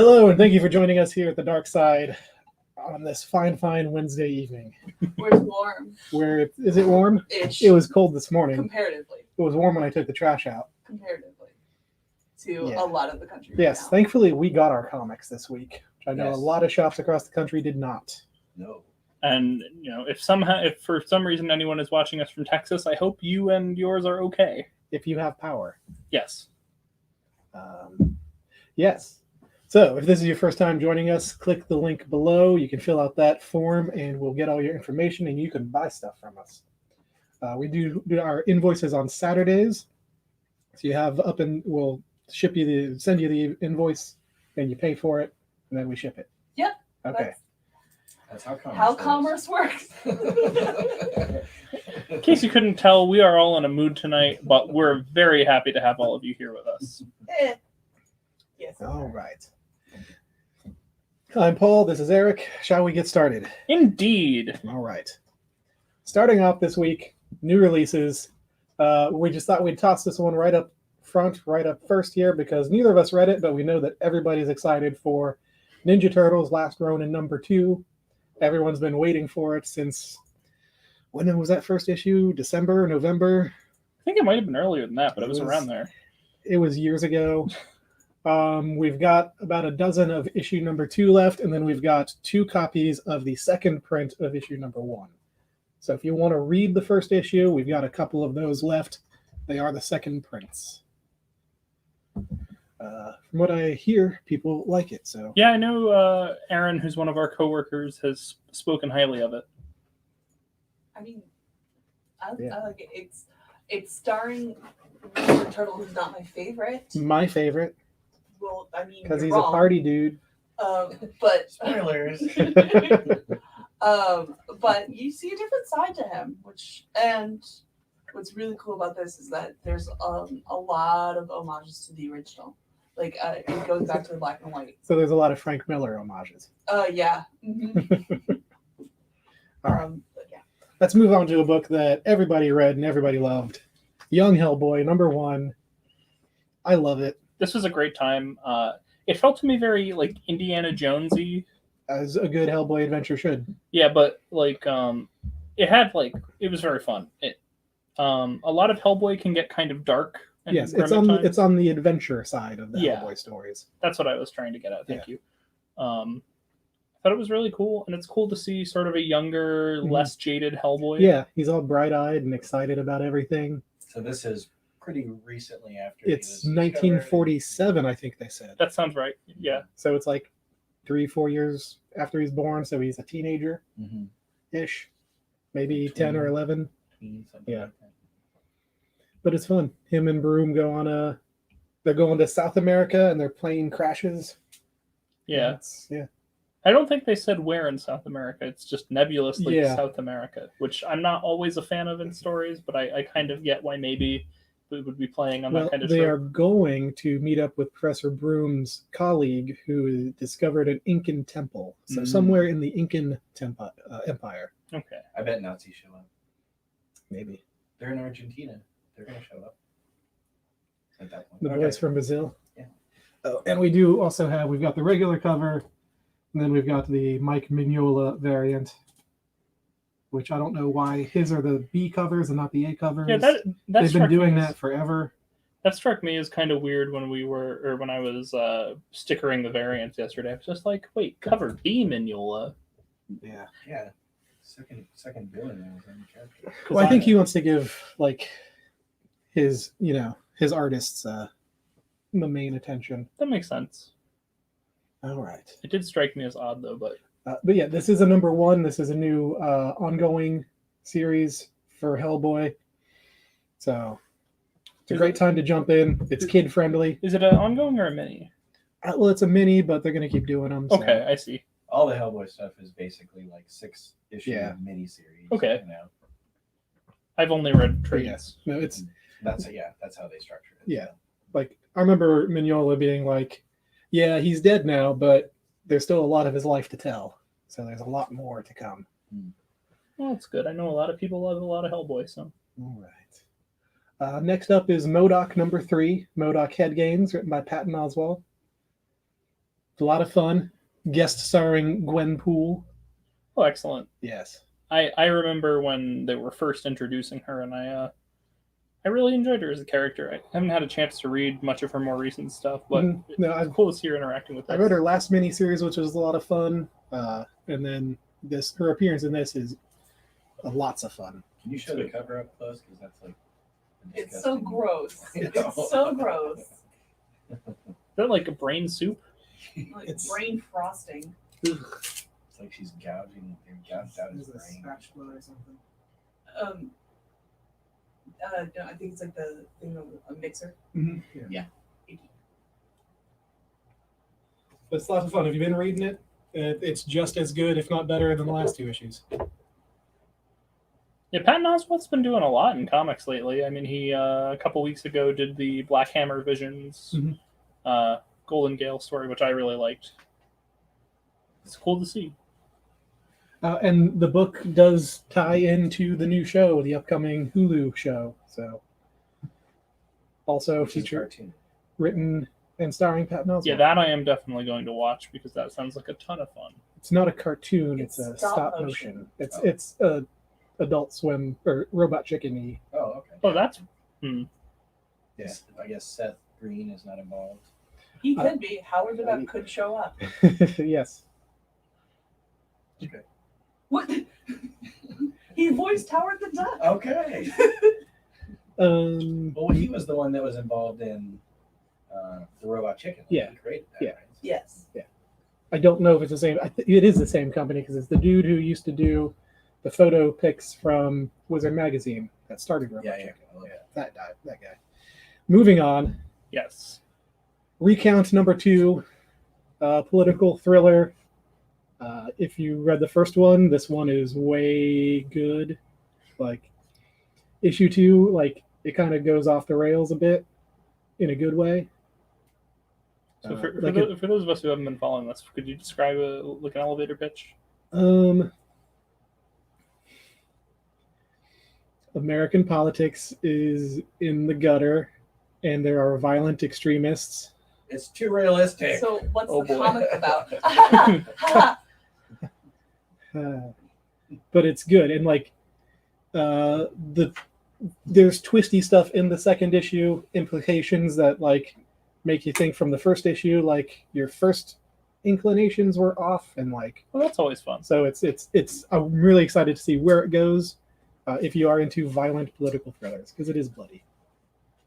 Hello, and thank you for joining us here at the Dark Side on this fine Wednesday evening. Where it's warm. Is it warm? Ish. It was cold this morning. Comparatively. It was warm when I took the trash out. Comparatively. To a lot of the country. Yes, now. Thankfully we got our comics this week. Which I know Yes. a lot of shops across the country did not. No. And if for some reason anyone is watching us from Texas, I hope you and yours are okay. If you have power. Yes. Yes. So if this is your first time joining us, click the link below. You can fill out that form and we'll get all your information and you can buy stuff from us. We do our invoices on Saturdays. So you have we'll send you the invoice and you pay for it and then we ship it. Yep. Okay. That's how commerce works. In case you couldn't tell, we are all in a mood tonight, but we're very happy to have all of you here with us. Yes. All right. I'm Paul. This is Eric. Shall we get started? Indeed. All right. Starting off this week, new releases. We just thought we'd toss this one right up front, right up first here, because neither of us read it, but we know that everybody's excited for Ninja Turtles Last Ronin #2. Everyone's been waiting for it since, when was that first issue? December, November? I think it might have been earlier than that, but it was around there. It was years ago. We've got about a dozen of issue #2 left, and then we've got 2 copies of the second print of issue #1. So if you want to read the first issue, we've got a couple of those left. They are the second prints. From what I hear, people like it. So yeah, I know Aaron, who's one of our coworkers, has spoken highly of it. I mean, I like it. It's starring Ninja Turtle, who's not my favorite. My favorite. Well, I mean, Because he's wrong. a party dude. But Spoilers. but you see a different side to him, and what's really cool about this is that there's a lot of homages to the original. Like it goes back to the black and white. So there's a lot of Frank Miller homages. Yeah. Mm-hmm. All right. But yeah. Let's move on to a book that everybody read and everybody loved. Young Hellboy, #1. I love it. This was a great time. It felt to me very like Indiana Jonesy, As a good Hellboy adventure should. yeah, but like it was very fun. A lot of Hellboy can get kind of dark. And Yes, grim at times. it's on the adventure side of the Yeah. Hellboy stories. That's what I was trying to get at. Thank you. I thought it was really cool, and it's cool to see sort of a younger, less jaded Hellboy. Yeah, he's all bright-eyed and excited about everything. So this is pretty recently after. It's 1947, I think they said. That sounds right. Yeah. So it's like 3-4 years after he's born, so he's a teenager-ish. Mm-hmm. Maybe 10 or 11. Yeah. Like that. But it's fun. Him and Broom they're going to South America and their plane crashes. Yeah. Yeah. I don't think they said where in South America. It's just nebulously Yeah. South America, which I'm not always a fan of in stories, but I kind of get why maybe we would be playing on that kind of they show. are going to meet up with Professor Broom's colleague who discovered an Incan temple. So somewhere in the Incan Empire. Okay. I bet Nazis show up. Maybe. They're in Argentina. They're going to show up. At that point. The Okay. boys from Brazil. Yeah. Oh, and we've got the regular cover, and then we've got the Mike Mignola variant, which I don't know why his are the B covers and not the A covers. Yeah, that They've been doing me as- that forever. That struck me as kind of weird when I was stickering the variants yesterday. I was just like, wait, cover B Mignola. Yeah. Yeah. Second villain that was in the character. Well, I think he wants to give like his artists the main attention. That makes sense. All right. It did strike me as odd though, but Yeah, this is a #1. This is a new ongoing series for Hellboy. So it's a great time to jump in. It's kid friendly. is it an ongoing or a mini? Well, it's a mini, but they're going to keep doing them. So. Okay, I see. All the Hellboy stuff is basically like 6-issue miniseries. Okay. You know? I've only read But trades. yes, no, it's That's how they structure it. yeah. Like I remember Mignola being like, "Yeah, he's dead now, but there's still a lot of his life to tell. So there's a lot more to come." Well, that's good. I know a lot of people love a lot of Hellboy, so. All right. Next up is MODOK #3, MODOK Head Games, written by Patton Oswalt. A lot of fun. Guest starring Gwenpool. Oh, excellent. Yes. I remember when they were first introducing her, and I really enjoyed her as a character. I haven't had a chance to read much of her more recent stuff, but No, it's cool to see her interacting with I us. read her last miniseries, which was a lot of fun, and then her appearance in this is lots of fun. Can you show the cover up close? Because that's like. a It's so disgusting- gross. I know. It's so gross. Is that like a brain soup? Like It's- brain frosting. It's like she's gouging out his brain. spatula or something. No, I think it's like the thing of a mixer. Yeah. It's a lot of fun. Have you been reading it? It's just as good, if not better, than the last two issues. Yeah, Patton Oswalt's been doing a lot in comics lately. I mean, he a couple weeks ago did the Black Hammer Visions, Golden Gale story, which I really liked. It's cool to see. And the book does tie into the new show, the upcoming Hulu show. So, also Which is featured, cartoon. written, and starring Patton Oswalt. Yeah, that I am definitely going to watch because that sounds like a ton of fun. It's not a cartoon; it's It's a stop stop motion. motion. Oh. It's Adult Swim or Robot Chicken-y. Oh, okay. Oh, that's Yeah, I guess Seth Green is not involved. He could be. Howard the Duck could show up. Yes. Okay. What? He voiced Howard the Duck. Okay. Well, he was the one that was involved in the Robot Chicken. Yeah. He created that, Yeah. right? Yes. I don't know if it's the same. It is the same company because it's the dude who used to do the photo pics from Wizard Magazine that started Robot Yeah, Chicken. yeah. Oh, That guy. Moving on. yes. Recount number 2, political thriller. If you read the first one, this one is way good. Like, issue 2, like, it kind of goes off the rails a bit in a good way. So for like those of us who haven't been following this, could you describe an elevator pitch? American politics is in the gutter, and there are violent extremists. It's too realistic. So what's Oh, the boy. comic about? But it's good, and like there's twisty stuff in the second issue, implications that like make you think from the first issue, like your first inclinations were off, and like Well, that's always fun. so it's I'm really excited to see where it goes if you are into violent political thrillers, because it is bloody.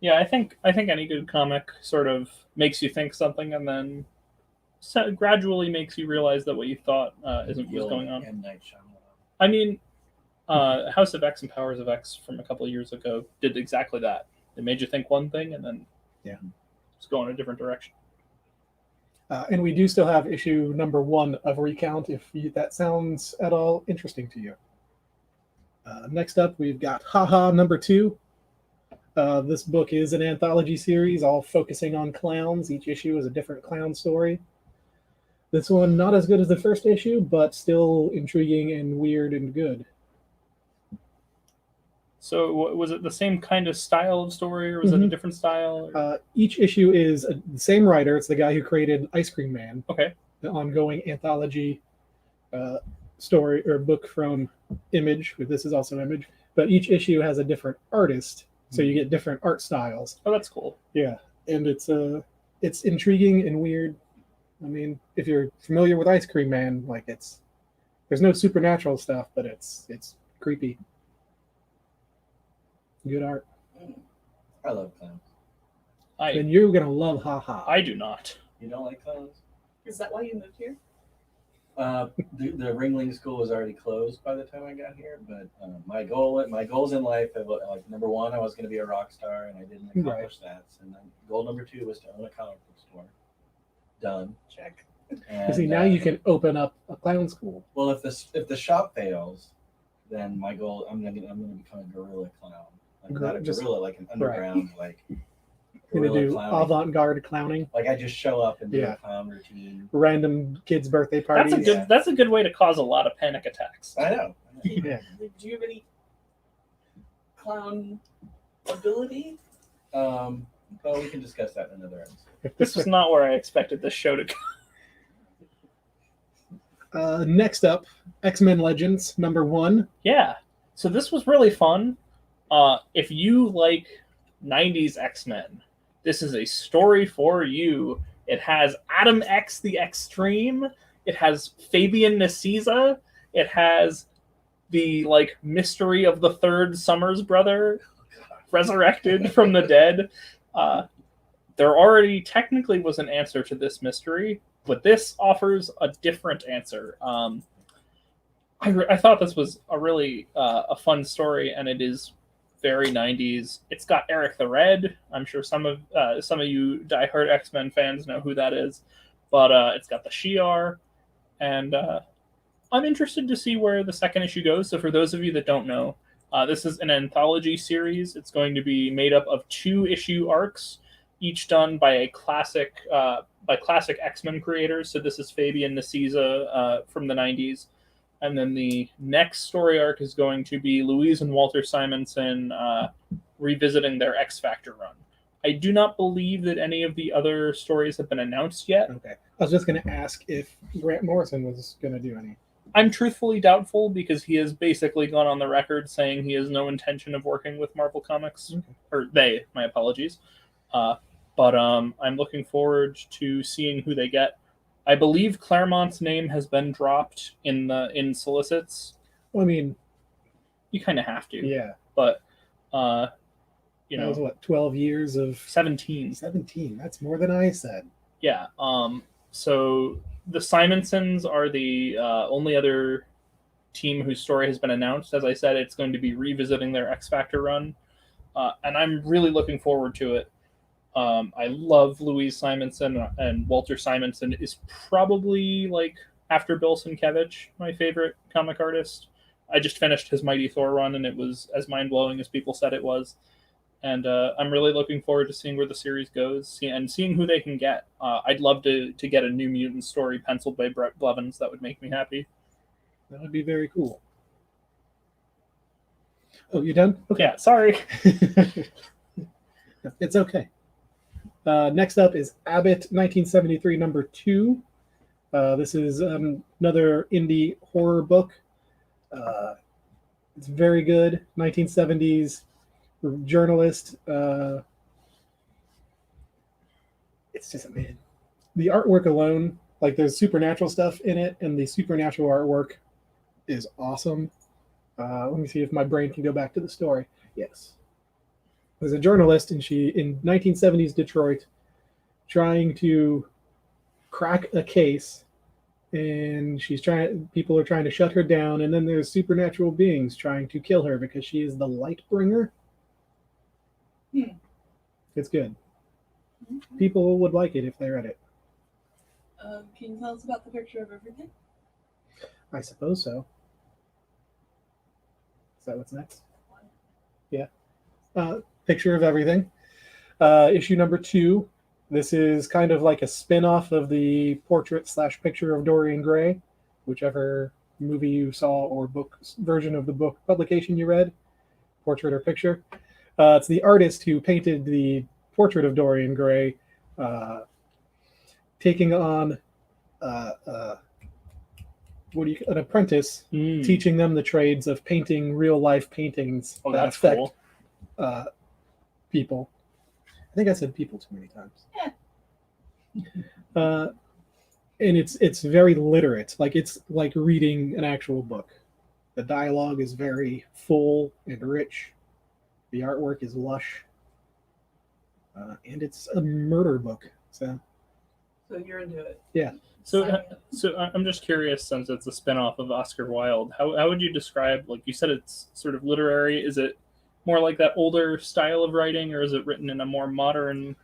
Yeah, I think any good comic sort of makes you think something, and then gradually makes you realize that what you thought isn't what's going on. M. Night Shyamalan. I mean, House of X and Powers of X from a couple of years ago did exactly that. They made you think one thing, and then just go in a different direction. And we do still have issue number 1 of Recount, if that sounds at all interesting to you. Next up, we've got Haha number 2. This book is an anthology series, all focusing on clowns. Each issue is a different clown story. This one, not as good as the first issue, but still intriguing and weird and good. So, was it the same kind of style of story, or was it a different style? Each issue is the same writer. It's the guy who created Ice Cream Man, Okay. the ongoing anthology story or book from Image. This is also Image, but each issue has a different artist, so you get different art styles. Oh, that's cool. Yeah, and it's intriguing and weird. I mean, if you're familiar with Ice Cream Man, like there's no supernatural stuff, but it's creepy. Good art. I love clowns. And you're gonna love Haha. I do not. You don't like clowns? Is that why you moved here? The Ringling School was already closed by the time I got here, but my goals in life have, like, number 1, I was going to be a rock star, and I didn't accomplish that. And then goal number 2 was to own a comic book store. Done. Check. And, See, now you can open up a clown school. Well, if the shop fails, then my goal I'm gonna become a guerrilla clown. Like, not a guerrilla, like an underground like. Gonna do clowning. avant-garde clowning. Like, I just show up and do Yeah. a clown routine. Random kids' birthday parties. That's a good way to cause a lot of panic attacks. I know. Yeah. Do you have any clown ability? Well, we can discuss that in another episode. If This was not where I expected this show to go. Next up, X-Men Legends #1. Yeah. So this was really fun. If you like 90s X-Men, this is a story for you. It has Adam X the Extreme. It has Fabian Nicieza. It has the mystery of the third Summers brother resurrected from the dead. There already technically was an answer to this mystery, but this offers a different answer. I thought this was a really a fun story, and it is very 90s. It's got Eric the Red. I'm sure some of you diehard X-Men fans know who that is, but it's got the Shi'ar, and I'm interested to see where the second issue goes. So for those of you that don't know, this is an anthology series. It's going to be made up of 2-issue arcs, each done by classic X-Men creators. So this is Fabian Nicieza from the 90s. And then the next story arc is going to be Louise and Walter Simonson revisiting their X Factor run. I do not believe that any of the other stories have been announced yet. Okay. I was just going to ask if Grant Morrison was going to do any. I'm truthfully doubtful because he has basically gone on the record saying he has no intention of working with Marvel Comics. Okay. Or they, my apologies. But I'm looking forward to seeing who they get. I believe Claremont's name has been dropped in solicits. Well, I mean, you kind of have to. Yeah. But that was what, 12 years of 17. 17. That's more than I said. Yeah. So the Simonsons are the only other team whose story has been announced. As I said, it's going to be revisiting their X Factor run, and I'm really looking forward to it. I love Louise Simonson, and Walter Simonson is probably, after Bill Sienkiewicz, my favorite comic artist. I just finished his Mighty Thor run, and it was as mind-blowing as people said it was. And I'm really looking forward to seeing where the series goes and seeing who they can get. I'd love to get a New Mutant story penciled by Brett Blevins. That would make me happy. That would be very cool. Oh, you done? Okay. Yeah, sorry. It's okay. Next up is Abbott 1973 #2. This is another indie horror book. It's very good. 1970s journalist. It's just, man, the artwork alone, there's supernatural stuff in it, and the supernatural artwork is awesome. Let me see if my brain can go back to the story. Yes. Was a journalist, and she in 1970s Detroit, trying to crack a case, and people are trying to shut her down, and then there's supernatural beings trying to kill her because she is the light bringer. It's good. People would like it if they read it. Can you tell us about the picture of everything? I suppose so. Is that what's next? Yeah. Picture of everything. Issue #2. This is kind of like a spin-off of the portrait/picture of Dorian Gray, whichever movie you saw or book version of the book publication you read, portrait or picture. It's the artist who painted the portrait of Dorian Gray, taking on an apprentice, teaching them the trades of painting real-life paintings that affect cool. People. I think I said people too many times. Yeah. And it's very literate. It's like reading an actual book. The dialogue is very full and rich. The artwork is lush. And it's a murder book. So you're into it. Yeah. So I'm just curious, since it's a spinoff of Oscar Wilde, how would you describe, you said it's sort of literary, is it more like that older style of writing, or is it written in a more modern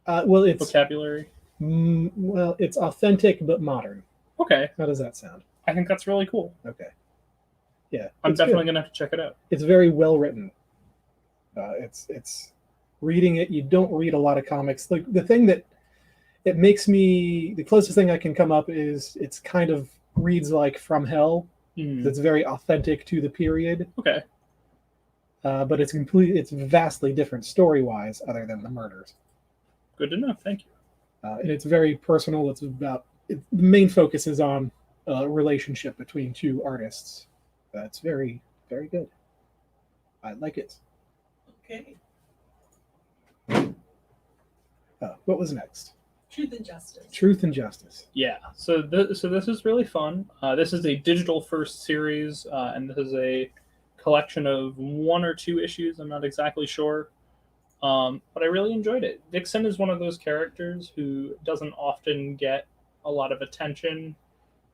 vocabulary? It's authentic but modern. Okay. How does that sound? I think that's really cool. Okay. Yeah. I'm definitely going to have to check it out. It's very well written. It's reading it. You don't read a lot of comics. The thing that it makes me, the closest thing I can come up is it's kind of reads like From Hell. It's very authentic to the period. Okay. But it's vastly different story-wise, other than the murders. Good to know. Thank you. And it's very personal. The main focus is on relationship between two artists. That's very, very good. I like it. Okay. What was next? Truth and Justice. Truth and Justice. Yeah, so this is really fun. This is a digital first series, and this is a collection of 1 or 2 issues. I'm not exactly sure, but I really enjoyed it. Vixen is one of those characters who doesn't often get a lot of attention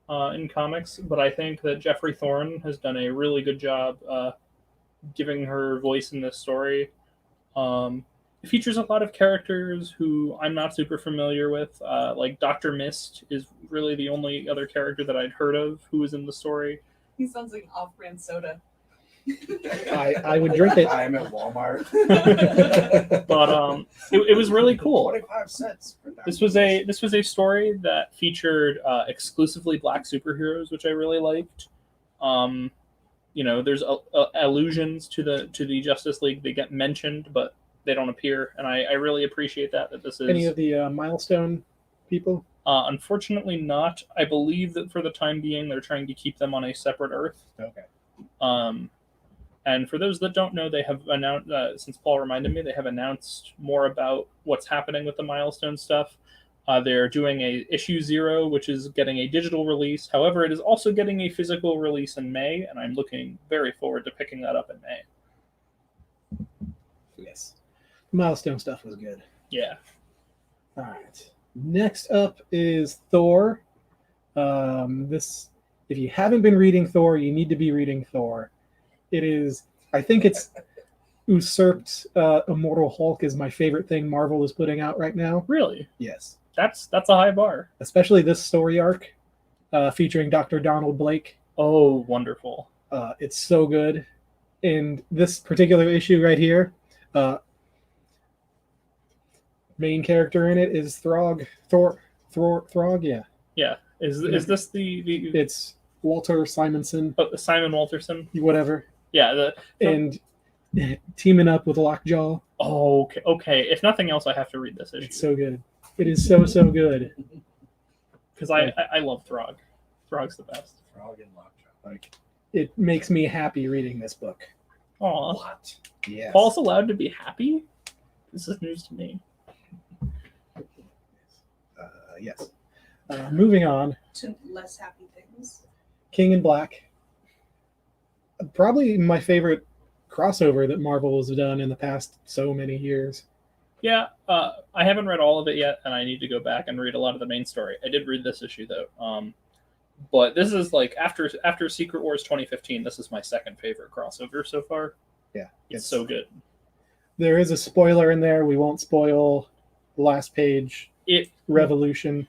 in comics, but I think that Jeffrey Thorne has done a really good job giving her voice in this story. It features a lot of characters who I'm not super familiar with. Like Dr. Mist is really the only other character that I'd heard of who was in the story. He sounds like an off-brand soda. I would drink it. I'm at Walmart. But it was really cool. 25 cents. This was a story that featured exclusively black superheroes, which I really liked. There's allusions to the Justice League. They get mentioned, but they don't appear, and I really appreciate that this is Any of the Milestone people? Unfortunately not. I believe that for the time being they're trying to keep them on a separate Earth. Okay. And for those that don't know, they have announced, since Paul reminded me, they have announced more about what's happening with the Milestone stuff. They're doing a issue 0, which is getting a digital release. However, it is also getting a physical release in May, and I'm looking very forward to picking that up in May. Yes. Milestone stuff was good. Yeah. All right. Next up is Thor. This, if you haven't been reading Thor, you need to be reading Thor. It is, I think it's usurped Immortal Hulk is my favorite thing Marvel is putting out right now. Really? Yes. That's a high bar. Especially this story arc featuring Dr. Donald Blake. Oh, wonderful. It's so good. And this particular issue right here, main character in it is Throg. Throg, yeah. Yeah. Is this the It's Walter Simonson. Simon Walterson? Whatever. Yeah. And teaming up with Lockjaw. Oh, okay. If nothing else, I have to read this issue. It's so good. It is so good. Because I love Throg. Throg's the best. Frog and Lockjaw. Like, it makes me happy reading this book. Aw. What? Yes. Paul's allowed to be happy? This is news to me. Yes. Moving on. To less happy things. King in Black. Probably my favorite crossover that Marvel has done in the past so many years. Yeah, I haven't read all of it yet, and I need to go back and read a lot of the main story. I did read this issue though, but this is like after Secret Wars 2015. This is my second favorite crossover so far. Yeah, it's so good. There is a spoiler in there. We won't spoil the last page. Revelation.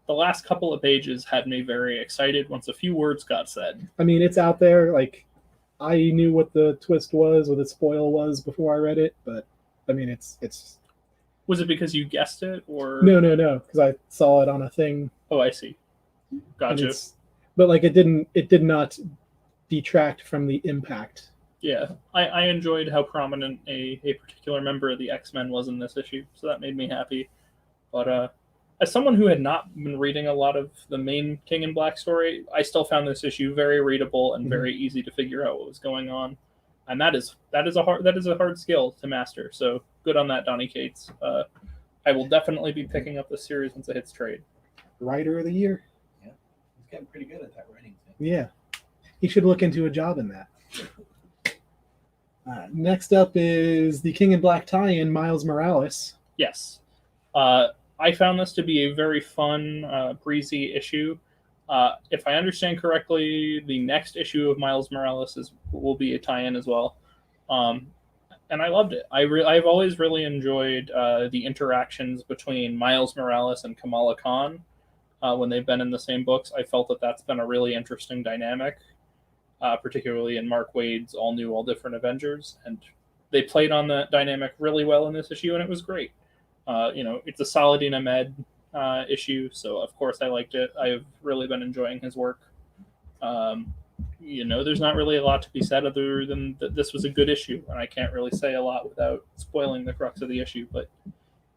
The last couple of pages had me very excited once a few words got said. I mean, it's out there. Like, I knew what the twist was, what the spoil was before I read it, but I mean, it's. Was it because you guessed it, or no? Because I saw it on a thing. Oh, I see. Gotcha. But like, it did not detract from the impact. Yeah, I enjoyed how prominent a particular member of the X-Men was in this issue, so that made me happy. But as someone who had not been reading a lot of the main King in Black story, I still found this issue very readable and very easy to figure out what was going on. And that is a hard skill to master. So good on that, Donny Cates. I will definitely be picking up the series once it hits trade. Writer of the year. Yeah, he's getting pretty good at that writing thing. Yeah, he should look into a job in that. Next up is the King in Black tie-in, Miles Morales. Yes. I found this to be a very fun, breezy issue. If I understand correctly, the next issue of Miles Morales will be a tie-in as well. And I loved it. I've always really enjoyed the interactions between Miles Morales and Kamala Khan when they've been in the same books. I felt that that's been a really interesting dynamic, particularly in Mark Waid's All New, All Different Avengers. And they played on that dynamic really well in this issue, and it was great. It's a Saladin Ahmed issue, so of course I liked it. I've really been enjoying his work. There's not really a lot to be said other than that this was a good issue, and I can't really say a lot without spoiling the crux of the issue, but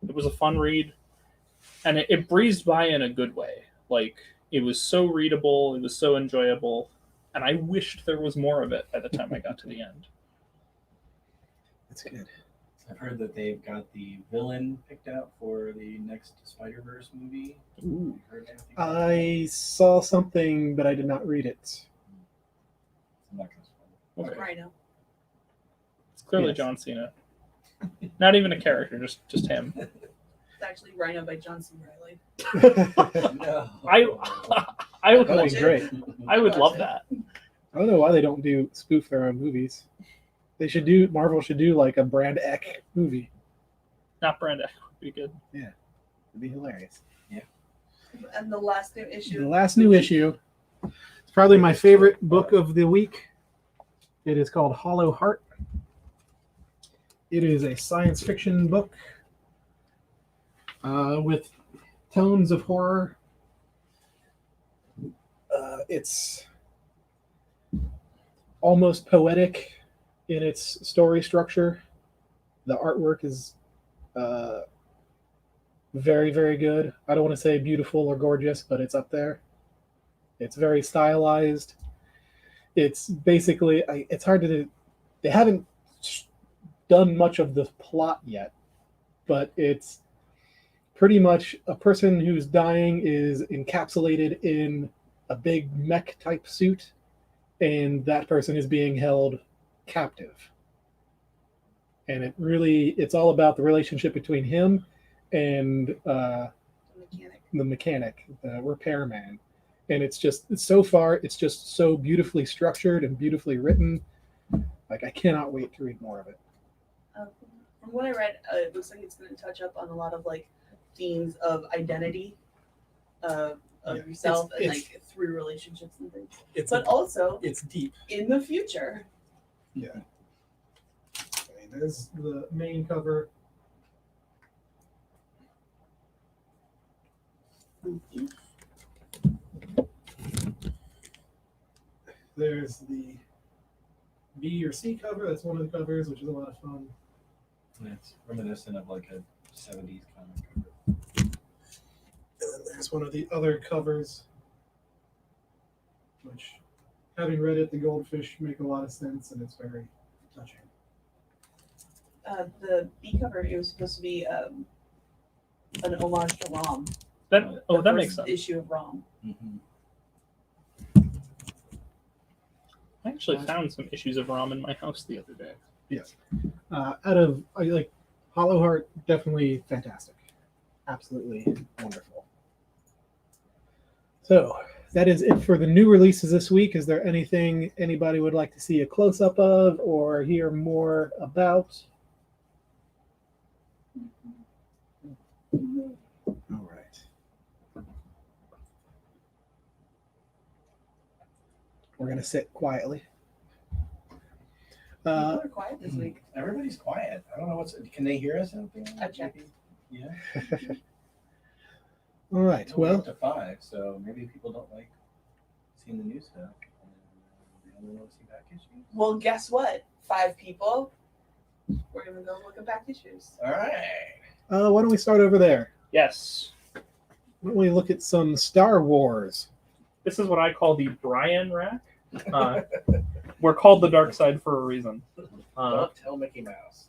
it was a fun read, and it breezed by in a good way. Like, It was so readable. It was so enjoyable, and I wished there was more of it by the time I got to the end. That's good. I've heard that they've got the villain picked out for the next Spider-Verse movie. Ooh. You heard anything about that? I saw something, but I did not read it. I'm not gonna spoil it. Okay. Rhino. It's clearly Yes. John Cena. Not even a character, just him. It's actually Rhino by John C. Reilly. No. I would That'd like, be great. I would love that. I don't know why they don't spoof their own movies. They should do. Marvel should do like a Brand Eck movie. Not Brand X would be good. It'd be hilarious. And the last new issue. The last new issue. It's probably my favorite book of the week. It is called Hollow Heart. It is a science fiction book with tones of horror. It's almost poetic in its story structure. The artwork is very, very good. I don't want to say beautiful or gorgeous, but it's up there. It's very stylized. It's basically, it's hard to, they haven't done much of the plot yet, but it's pretty much a person who's dying is encapsulated in a big mech type suit, and that person is being held captive. And it's all about the relationship between him and The mechanic. the mechanic, the repairman. And it's just so beautifully structured and beautifully written. Like, I cannot wait to read more of it. From what I read, it looks like it's going to touch up on a lot of like themes of identity, of Yeah. yourself, and It's- like through relationships and things. It's But also it's deep. in the future. Yeah. Okay, there's the main cover. There's the B or C cover. That's one of the covers, which is a lot of fun. It's reminiscent of like a 70s comic cover. And then there's one of the other covers, which, having read it, the goldfish make a lot of sense, and it's very touching. The B cover, it was supposed to be an homage to Rom. That The that makes first sense. Issue of Rom. Mm-hmm. I actually found some issues of ROM in my house the other day. Yes. Hollow Heart, definitely fantastic. Absolutely wonderful. So that is it for the new releases this week. Is there anything anybody would like to see a close-up of or hear more about? All right. We're going to sit quietly. People are quiet this week. Everybody's quiet. I don't know can they hear us out there? I checked. Yeah. All right. We're Well, up to 5, so maybe people don't like seeing the new stuff. They only want to see back issues. Well, guess what? 5 people. We're gonna go look at back issues. All right. why don't we start over there? Yes, Why don't we look at some Star Wars? this is what I call the Brian rack. We're called the Dark Side for a reason. Don't tell Mickey Mouse.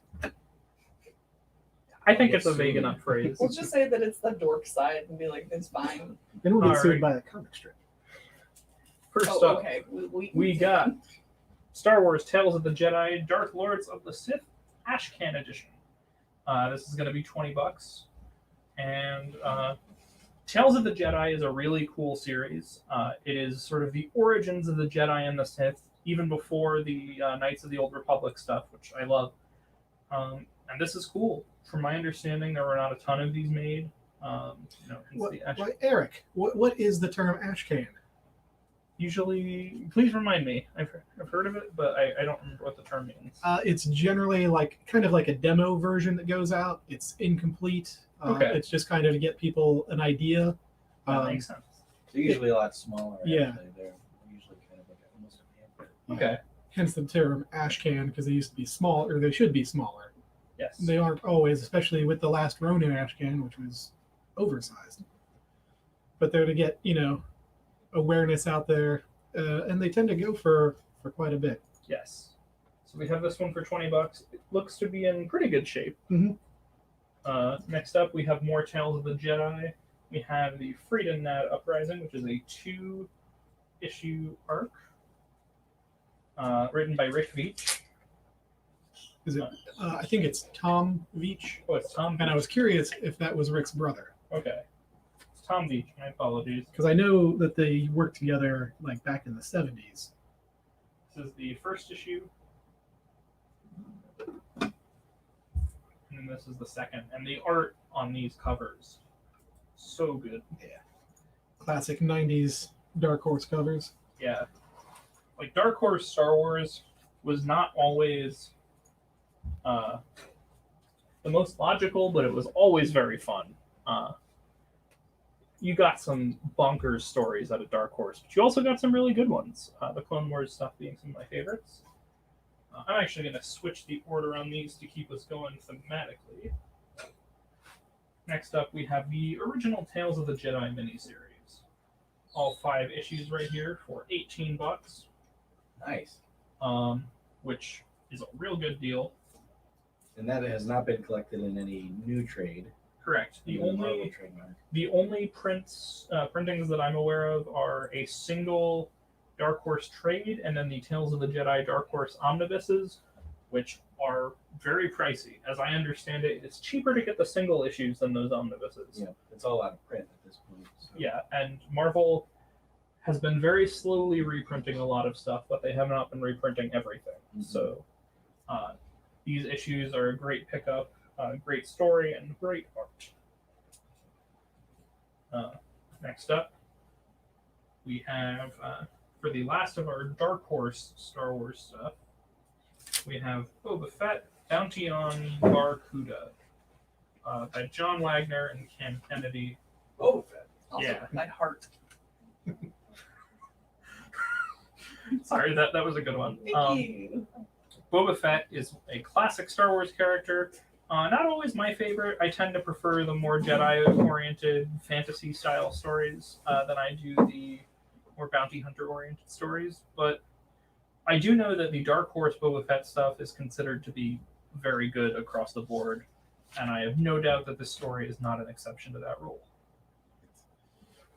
I think it's a vague enough phrase. We'll just say that it's the dork side and be like, it's fine. Then we'll get All sued right. by a comic strip. First Oh, up, okay. we got Star Wars Tales of the Jedi Dark Lords of the Sith Ashcan Edition. This is going to be $20. And Tales of the Jedi is a really cool series. It is sort of the origins of the Jedi and the Sith, even before the Knights of the Old Republic stuff, which I love. And this is cool. From my understanding, there were not a ton of these made. Eric, what is the term ashcan? Usually, please remind me. I've heard of it, but I don't remember what the term means. It's generally kind of like a demo version that goes out. It's incomplete. Okay. It's just kind of to get people an idea. That makes sense. They're usually a lot smaller. Yeah. Actually. They're usually kind of like almost a pamphlet. Okay. Hence the term ashcan, because they used to be small, or they should be smaller. Yes. They aren't always, especially with the last Ronin ashcan, which was oversized. But they're to get, awareness out there, and they tend to go for quite a bit. Yes. So we have this one for $20. It looks to be in pretty good shape. Mhm. Next up, we have more Tales of the Jedi. We have the Freedom Uprising, which is a 2-issue arc written by Rick Veitch. Is it? I think it's Tom Veitch, Oh, it's Tom and I Veitch. was curious if that was Rick's brother, Okay. It's Tom Veitch. My apologies. because I know that they worked together like back in the 70s. This is the first issue. And this is the second. And the art on these covers, so good. Classic 90s Dark Horse covers. Yeah. Like Dark Horse Star Wars was not always the most logical, but it was always very fun. You got some bonkers stories out of Dark Horse, but you also got some really good ones. The Clone Wars stuff being some of my favorites. I'm actually going to switch the order on these to keep us going thematically. Next up, we have the original Tales of the Jedi miniseries. All 5 issues right here for $18, Nice. which is a real good deal. And that has not been collected in any new trade. Correct. The Marvel only trademark. printings that I'm aware of are a single Dark Horse trade and then the Tales of the Jedi Dark Horse omnibuses, which are very pricey. As I understand it, it's cheaper to get the single issues than those omnibuses. Yeah, it's all out of print at this point. So. Yeah, and Marvel has been very slowly reprinting a lot of stuff, but they have not been reprinting everything. Mhm. So these issues are a great pickup, great story, and great art. Next up, we have, for the last of our Dark Horse Star Wars stuff, we have Boba Fett, Bounty on Barracuda, by John Wagner and Cam Kennedy. Boba Fett. Also, Yeah. my heart. Sorry, that was a good one. Thank you. Boba Fett is a classic Star Wars character. Not always my favorite. I tend to prefer the more Jedi-oriented fantasy-style stories than I do the more bounty hunter-oriented stories. But I do know that the Dark Horse Boba Fett stuff is considered to be very good across the board, and I have no doubt that this story is not an exception to that rule.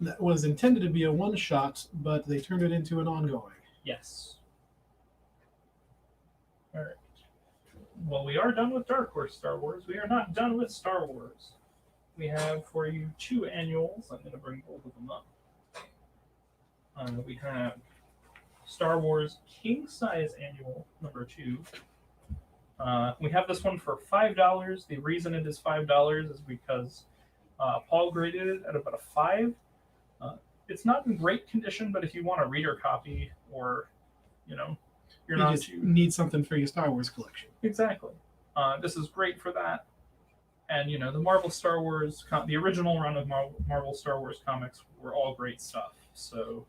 That was intended to be a one-shot, but they turned it into an ongoing. Yes. All right. Well, we are done with Dark Horse Star Wars. We are not done with Star Wars. We have for you 2 annuals. I'm going to bring both of them up. We have Star Wars King Size Annual number 2. We have this one for $5. The reason it is $5 is because Paul graded it at about a 5. It's not in great condition, but if you want a reader copy or, you're You not just too need something for your Star Wars collection. exactly. This is great for that. And the Marvel Star Wars, the original run of Marvel Star Wars comics were all great stuff. So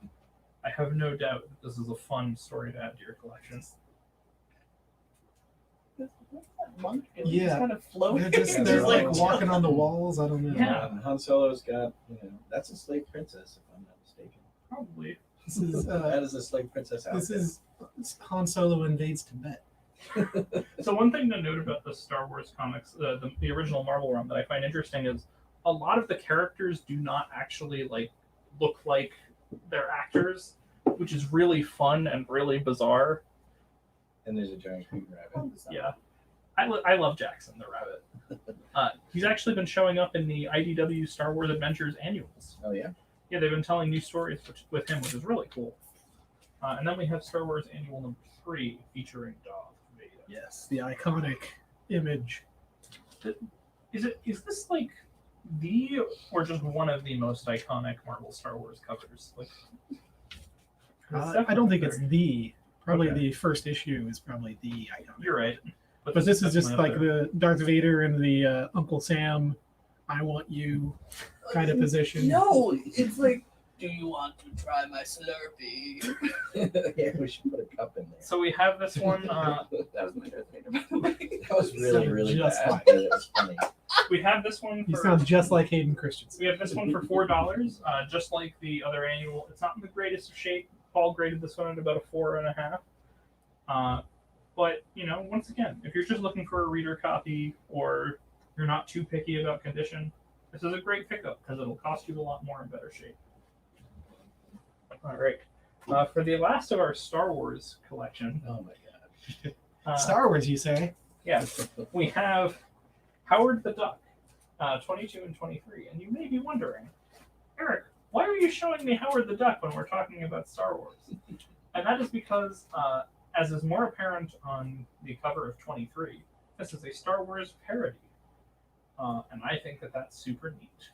I have no doubt that this is a fun story to add to your collection. What's that monk doing? Yeah. He's kind of floating. They're just Yeah, they're they're like all- walking on the walls. I don't know. Yeah. And Han Solo's got, that's a slave princess, if I'm not mistaken. Probably. This is That is a slave princess outfit. this is Han Solo invades Tibet. So one thing to note about the Star Wars comics, the original Marvel run that I find interesting is a lot of the characters do not actually look like they're actors, which is really fun and really bizarre. And there's a giant green rabbit. Yeah, I love Jackson the rabbit. He's actually been showing up in the IDW Star Wars Adventures annuals. Oh, yeah? Yeah, they've been telling new stories with him, which is really cool. And then we have Star Wars Annual number 3 featuring Darth Vader. Yes, the iconic image. Is this like the or just one of the most iconic Marvel Star Wars covers? I don't think it's the. Probably Okay. the first issue is probably the iconic. You're right. But this is just definitely like up there. the Darth Vader and the Uncle Sam, I want you kind of position. No, it's like Do you want to try my Slurpee? Yeah, we should put a cup in there. So we have this one. That was my Darth Vader, by the way. That was really, Sounded really just bad, like- but it was funny. We have this one You for. sound just like Hayden Christensen. We have this one for $4, just like the other annual. It's not the greatest of shape. Paul graded this one at about a 4.5. But once again, if you're just looking for a reader copy or you're not too picky about condition, this is a great pickup because it'll cost you a lot more in better shape. All right. For the last of our Star Wars collection, Oh my god. Star Wars, you say? yeah, we have Howard the Duck, 22 and 23. And you may be wondering, Eric, why are you showing me Howard the Duck when we're talking about Star Wars? And that is because, as is more apparent on the cover of 23, this is a Star Wars parody. And I think that that's super neat.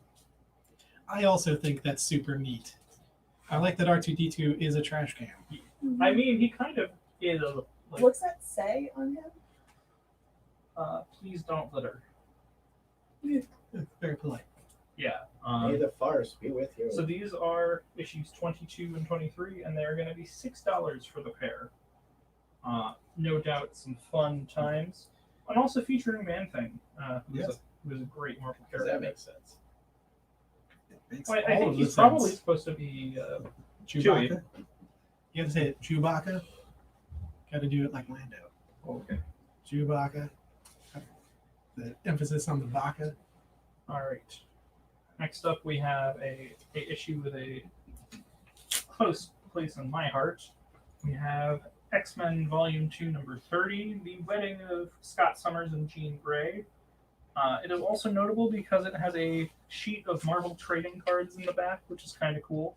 I also think that's super neat. I like that R2D2 is a trash can. I mean, he kind of is a, like, What's that say on him? please don't litter. Very polite. Yeah. May the farce be with you. So these are issues 22 and 23, and they're going to be $6 for the pair. No doubt some fun times. And also featuring Man-Thing, Yes. who's a great Marvel Does character. that make sense? It makes Well, I all think of he's the probably sense. supposed to be Chewbacca. You have to say it, Chewbacca. Got to do it like Lando. okay. Chewbacca. The emphasis on the baka. All right. Next up, we have a issue with a close place in my heart. We have X-Men Volume 2, number 30, The Wedding of Scott Summers and Jean Grey. It is also notable because it has a sheet of Marvel trading cards in the back, which is kind of cool.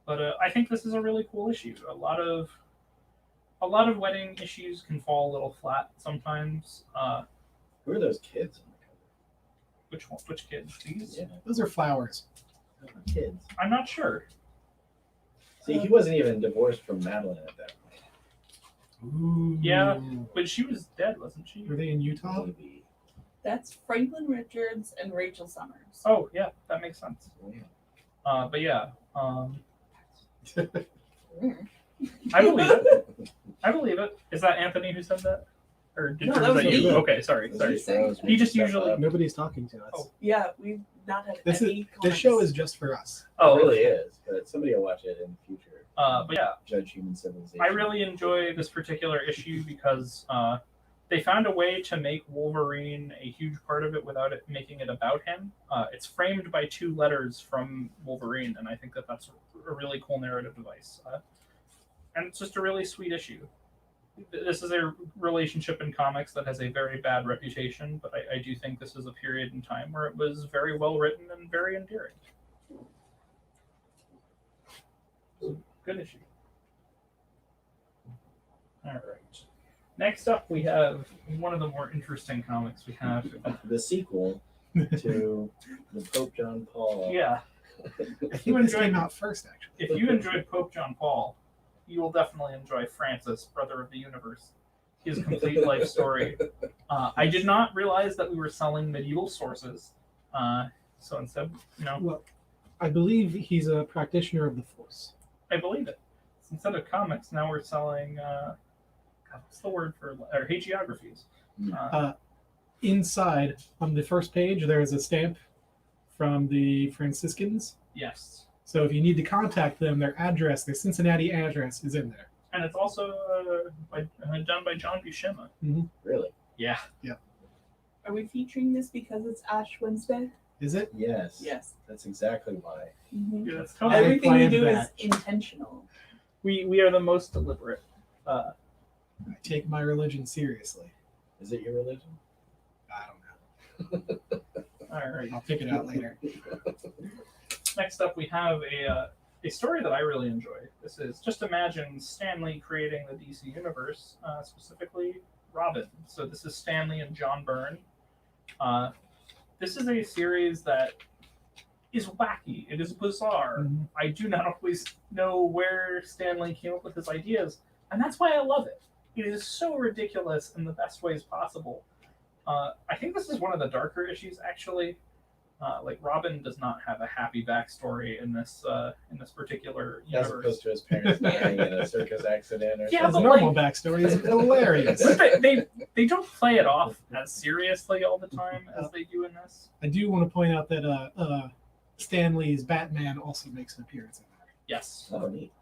But I think this is a really cool issue. A lot of wedding issues can fall a little flat sometimes. Who are those kids on the cover? Which kids? These? Yeah, Those are flowers. those are kids. I'm not sure. See, he wasn't even divorced from Madeline at that point. Ooh. Yeah. But she was dead, wasn't she? Were they in Utah? Maybe. That's Franklin Richards and Rachel Summers. Oh yeah, that makes sense. Yeah. But yeah, Mm. I believe it. I believe it. Is that Anthony who said that, or did No, or that was you? me. Okay, sorry. Those are pros, He just make stuff usually- up. Nobody's talking to us. Oh. Yeah, we've not had This any This show comments. is just for us. Oh, it really is. But somebody will watch it in the future. But yeah, Judge human civilization. I really enjoy this particular issue because they found a way to make Wolverine a huge part of it without it making it about him. It's framed by 2 letters from Wolverine, and I think that that's a really cool narrative device. And it's just a really sweet issue. This is a relationship in comics that has a very bad reputation, but I do think this is a period in time where it was very well written and very endearing. Good issue. All right. Next up, we have one of the more interesting comics. We have, The sequel to the Pope John Paul. yeah. I think this came out first, actually. If you enjoyed Pope John Paul, you will definitely enjoy Francis, Brother of the Universe. His complete life story. I did not realize that we were selling medieval sources. So instead, Well, I believe he's a practitioner of the Force. I believe it. So instead of comics, now we're selling. God, what's the word for or hagiographies? Inside, on the first page, there is a stamp from the Franciscans. Yes, So if you need to contact them, their address, their Cincinnati address, is in there. and it's also done by John Buscema. Really? Yeah, Are we featuring this because it's Ash Wednesday? Is it? Yes. Yes. That's exactly why. Mm-hmm. yeah, that's I totally. Everything we planned do that. is intentional. We are the most deliberate. I take my religion seriously. Is it your religion? I don't know. All right. I'll pick it out later. Next up, we have a story that I really enjoy. This is just imagine Stan Lee creating the DC universe, specifically Robin. So this is Stan Lee and John Byrne. This is a series that is wacky. It is bizarre. Mhm. I do not always know where Stan Lee came up with his ideas, and that's why I love it. It is so ridiculous in the best ways possible. I think this is one of the darker issues, actually. Like Robin does not have a happy backstory in this particular As universe. opposed to his parents dying in a circus accident or Yeah, His but normal backstory is hilarious. But they don't play it off as seriously all the time as they do in this. I do want to point out that Stan Lee's Batman also makes an appearance in there, Yes. Oh, neat.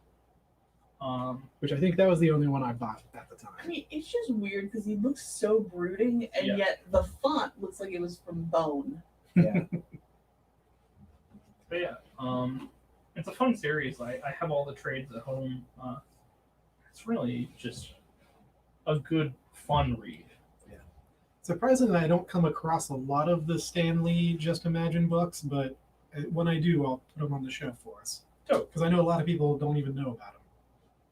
which I think that was the only one I bought at the time. I mean, it's just weird because he looks so brooding, and Yeah. yet the font looks like it was from bone. Yeah. But yeah, it's a fun series. I have all the trades at home. It's really just a good, fun read. Surprisingly, I don't come across a lot of the Stan Lee Just Imagine books, but when I do, I'll put them on the show for us. Dope. Because I know a lot of people don't even know about them.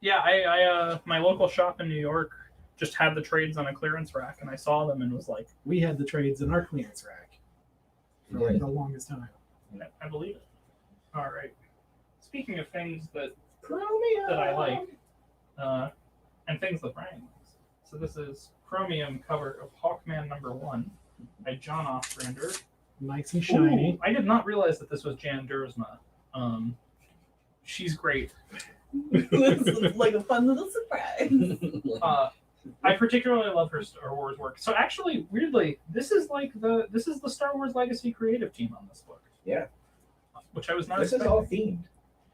Yeah, I my local shop in New York just had the trades on a clearance rack, and I saw them and was like, We had the trades in our clearance rack for like Yeah. the longest time. I believe it. All right. Speaking of things that Chromium. I like, and things that Brian likes. So this is Chromium cover of Hawkman #1 by John Ostrander. Nice and shiny. Ooh, I did not realize that this was Jan Duursma. She's great. This is like a fun little surprise. I particularly love her Star Wars work. So actually, weirdly, this is the Star Wars Legacy creative team on this book. Yeah. Which I was not This is expecting. all themed.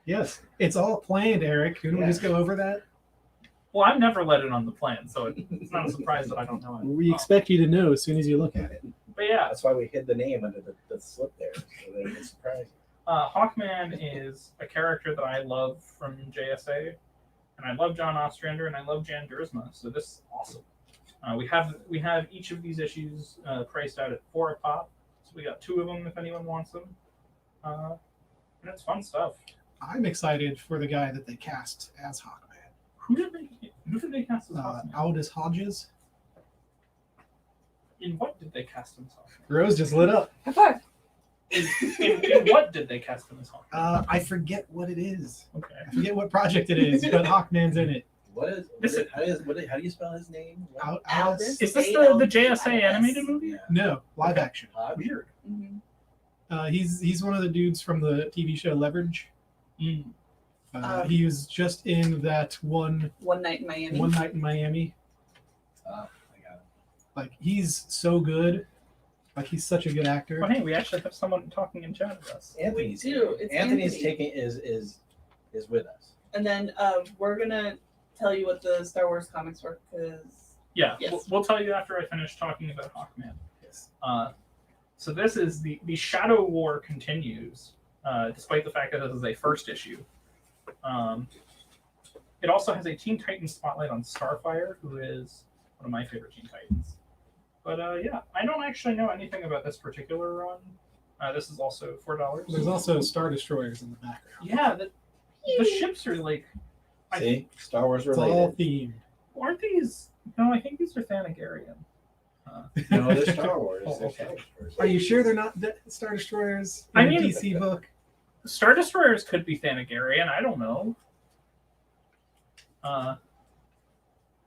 Yes, it's all planned, Eric. Couldn't we Yeah. just go over that? Well, I've never let it on the plan, so it's not a surprise that I don't know it. We expect you to know as soon as you look at it. But yeah, That's why we hid the name under the slip there, so they would surprise you. Hawkman is a character that I love from JSA, and I love John Ostrander, and I love Jan Duursma, so this is awesome. We have each of these issues priced out at $4 a pop, so we got 2 of them if anyone wants them, and it's fun stuff. I'm excited for the guy that they cast as Hawkman. Who did they cast as Hawkman? Aldous Hodges. In what did they cast him as Hawkman? Rose just lit up. High five. In what did they cast him as Hawkman? I forget what it is. Okay. I forget what project it is, but Hawkman's in it. How do you spell his name? What? Aldous. Is this the JSA animated movie? Yeah. No, live action. Weird. Mhm. He's one of the dudes from the TV show Leverage. Mm. He was just in that one One Night in Miami. One Night in Miami. I got it. Like he's so good. Like he's such a good actor. Well, hey, we actually have someone talking in chat with us. Anthony's We do. here. It's Anthony's Anthony. taking is with us. And then we're gonna tell you what the Star Wars comics were because Yeah, Yes. we'll tell you after I finish talking about Hawkman. Yes. So this is the Shadow War continues, despite the fact that this is a first issue. It also has a Teen Titans spotlight on Starfire, who is one of my favorite Teen Titans. But yeah, I don't actually know anything about this particular run. This is also $4. There's also Star Destroyers in the background. Yeah, the ships are like, See, Star Wars It's all related. themed. aren't these? No, I think these are Thanagarian. No, they're Star Wars. Oh, They're okay. Star Wars. Are you sure they're not Star Destroyers in I the mean- DC book? Star Destroyers could be Thanagarian. I don't know.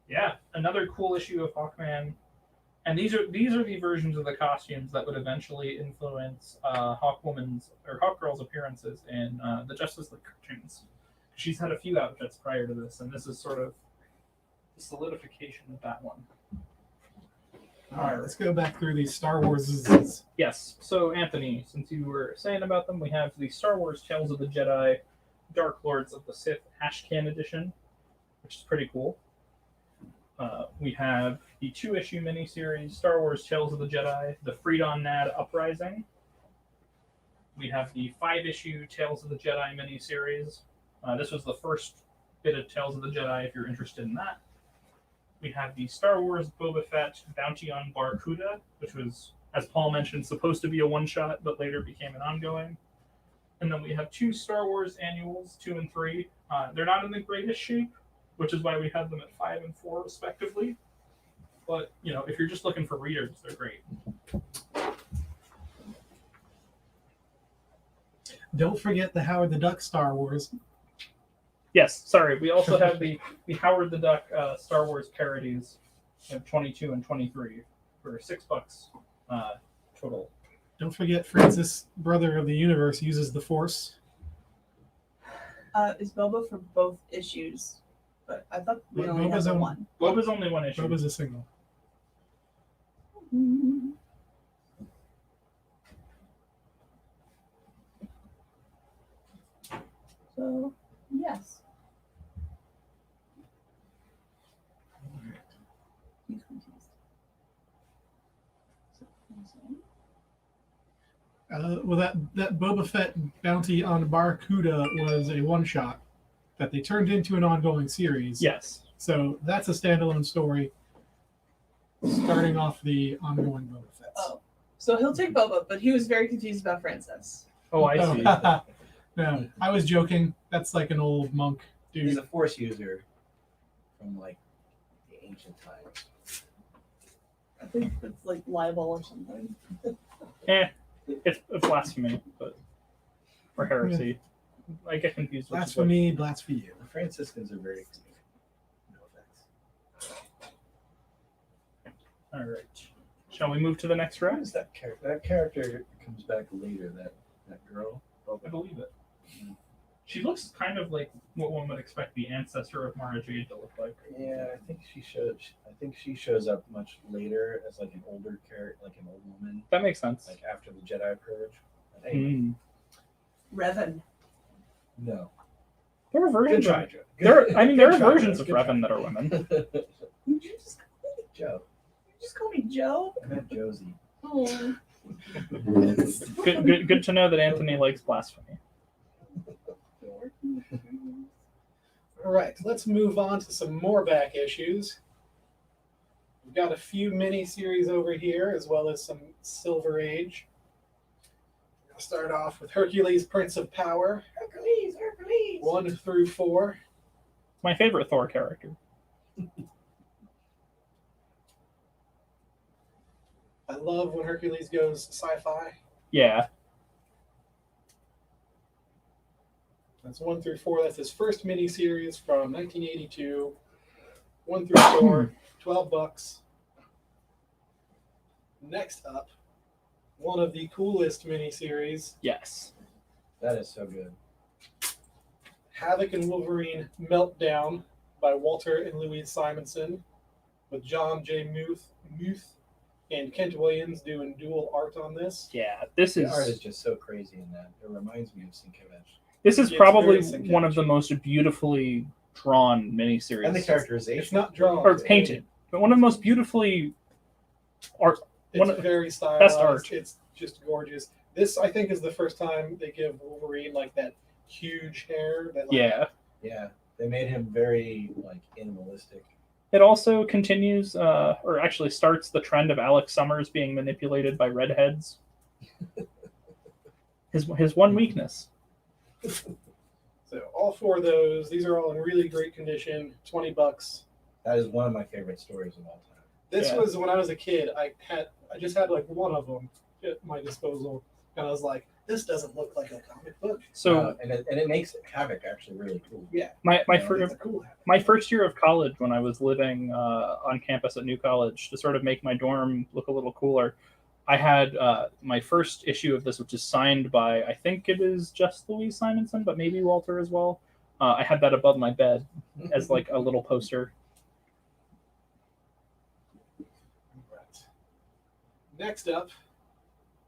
Yeah, another cool issue of Hawkman, and these are the versions of the costumes that would eventually influence Hawkwoman's or Hawkgirl's appearances in the Justice League cartoons. She's had a few outfits prior to this, and this is sort of the solidification of that one. All right, let's go back through these Star Wars. Yes. So, Anthony, since you were saying about them, we have the Star Wars Tales of the Jedi, Dark Lords of the Sith Ashcan edition, which is pretty cool. We have the 2-issue miniseries, Star Wars Tales of the Jedi, the Freedon Nad Uprising. We have the 5-issue Tales of the Jedi miniseries. This was the first bit of Tales of the Jedi, if you're interested in that. We have the Star Wars Boba Fett Bounty on Barracuda, which was, as Paul mentioned, supposed to be a one-shot, but later became an ongoing. And then we have 2 Star Wars annuals, 2 and 3. They're not in the greatest shape, which is why we have them at 5 and 4 respectively. But, you know, if you're just looking for readers, they're great. Don't forget the Howard the Duck Star Wars. Yes, sorry. We also have the Howard the Duck Star Wars parodies of 22 and 23 for $6 total. Don't forget, Francis, brother of the universe, uses the Force. Is Boba for both issues? But I thought we But only had Boba's the on- one. Boba's only one issue. Boba's a single. So, yes. He's confused. Well, that Boba Fett bounty on Barracuda was a one-shot that they turned into an ongoing series. Yes. So that's a standalone story starting off the ongoing Boba Fett. Oh. So he'll take Boba, but he was very confused about Francis. Oh, I see. No, I was joking. That's like an old monk He's dude. a Force user from like the ancient times. I think it's like libel or something. It's a blasphemy, but or heresy. I get confused. Which is what- Blasphemy, blasphemy. The Franciscans are very extreme. No offense. All right. Shall we move to the next Who round? is that character? That character comes back later. That girl. I believe it. She looks kind of like what one would expect the ancestor of Mara Jade to look like. Yeah, I think she shows up much later as like an older character, like an old woman, That makes sense. like after the Jedi Purge. But hey, Mm. Revan. no. There are Good versions. try, Of, Joe. there, I mean, there Good are try, versions Joe. of Good Revan try. that are women. Did you just Joe. call me Joe? I meant Josie. Oh. Good to know that Anthony likes blasphemy. All right, let's move on to some more back issues. We've got a few mini series over here, as well as some Silver Age. I'll start off with Hercules, Prince of Power, Hercules. 1 through 4. My favorite Thor character. I love when Hercules goes sci-fi. Yeah. That's 1 through 4. That's his first mini series from 1982. 1 through 4, $12. Next up, one of the coolest mini series, Yes. That is so good. Havoc and Wolverine Meltdown by Walter and Louise Simonson, with John J. Muth and Kent Williams doing dual art on this. Yeah. This The art is is just so crazy in that. It reminds me of Sienkiewicz. this is It's probably very one of the most beautifully drawn miniseries. And the characterization. It's not drawn. or painted, but one of the most beautifully art. It's One of- very stylized. best art. It's just gorgeous. This, I think, is the first time they give Wolverine like that huge hair. That, like, Yeah. Yeah, they made him very like animalistic. It also continues, or actually starts the trend of Alex Summers being manipulated by redheads. His one weakness. So all 4 of those, these are all in really great condition. $20. That is one of my favorite stories of all time. This Yeah. was when I was a kid. I just had like one of them at my disposal, and I was like, "This doesn't look like a comic book." So and it makes Havoc actually really cool. Yeah, my Yeah, it's a cool hat. my first year of college, when I was living on campus at New College, to sort of make my dorm look a little cooler, I had my first issue of this, which is signed by, I think it is just Louise Simonson, but maybe Walter as well. I had that above my bed as like a little poster. Right. Next up,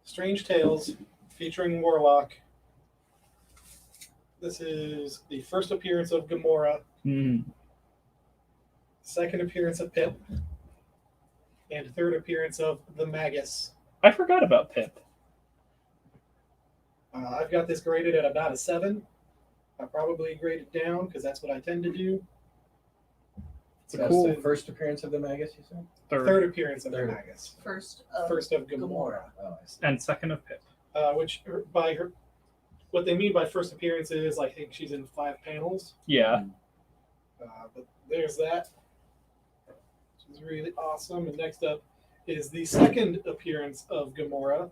Strange Tales featuring Warlock. This is the first appearance of Gamora, Hmm. second appearance of Pip, and third appearance of the Magus. I forgot about Pip. I've got this graded at about a 7. I probably grade it down because that's what I tend to do. It's a That's cool the first appearance of the Magus, you said? Third appearance of Third. the Magus. First First of Gamora. Oh, I see. and second of Pip. Which by her, what they mean by first appearance is I think she's in 5 panels. Yeah. But there's that, which is really awesome. And next up is the second appearance of Gamora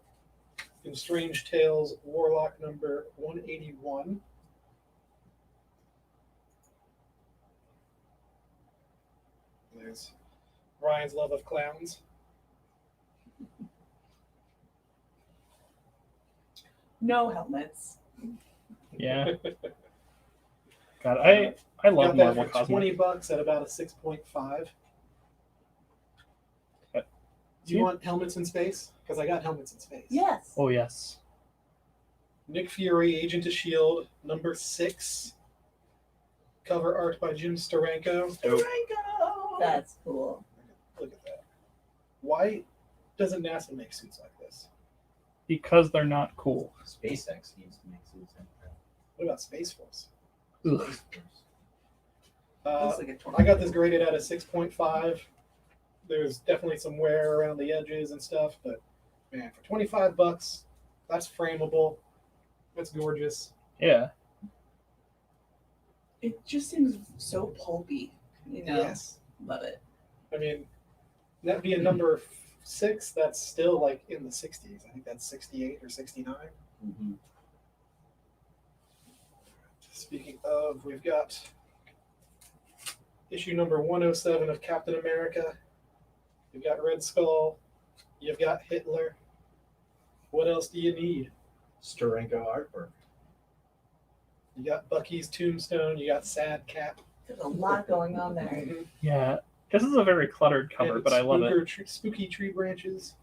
in Strange Tales Warlock number 181. There's Ryan's love of clowns. No helmets. Yeah. God, I love Got that Marvel for cosmetics. $20 at about a 6.5. Uh, Do you want helmets in space? Because I got helmets in space. Yes. Oh yes. Nick Fury, Agent of S.H.I.E.L.D., number 6. Cover art by Jim Steranko. Rango. That's cool. Look at that. Why doesn't NASA make suits like this? Because they're not cool. SpaceX needs to make suits like that. What about Space Force? Ugh. Space Force. Looks like a tornado. I got this graded at a 6.5. There's definitely some wear around the edges and stuff, but man, for $25, that's frameable. That's gorgeous. Yeah. It just seems so pulpy. You know. Yes. Love it. I mean, that being number 6, that's still like in the 60s. I think that's 68 or 69. Mm-hmm. Speaking of, we've got issue number 107 of Captain America. You've got Red Skull. You've got Hitler. What else do you need? Steranko artwork. You got Bucky's tombstone. You got Sad Cap. There's a lot going on there. Mhm. Yeah. This is a very cluttered cover, And but I love it. Spooky tree branches.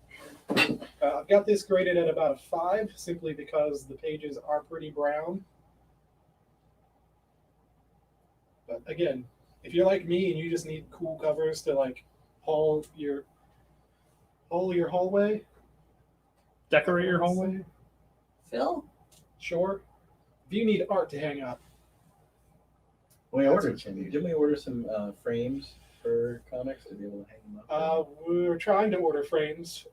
I've got this graded at about a 5, simply because the pages are pretty brown. But again, if you're like me and you just need cool covers to like haul your hallway, Decorate your hallway. Phil? sure. If you need art to hang up, We ordered some. Didn't we order some frames for comics to be able to hang them up? we're trying to order frames.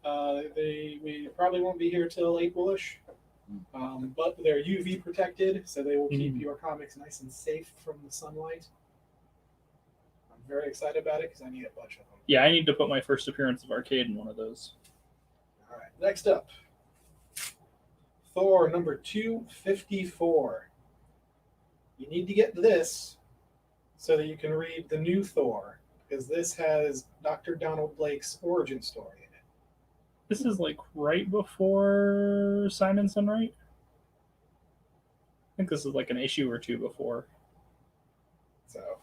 We probably won't be here till Aprilish, but they're UV protected, so they will keep your comics nice and safe from the sunlight. I'm very excited about it because I need a bunch of them. Yeah, I need to put my first appearance of Arcade in one of those. All right, next up, Thor number 254. You need to get this so that you can read the new Thor, because this has Dr. Donald Blake's origin story in it. This is like right before Simonson, right? I think this is like an issue or two before. So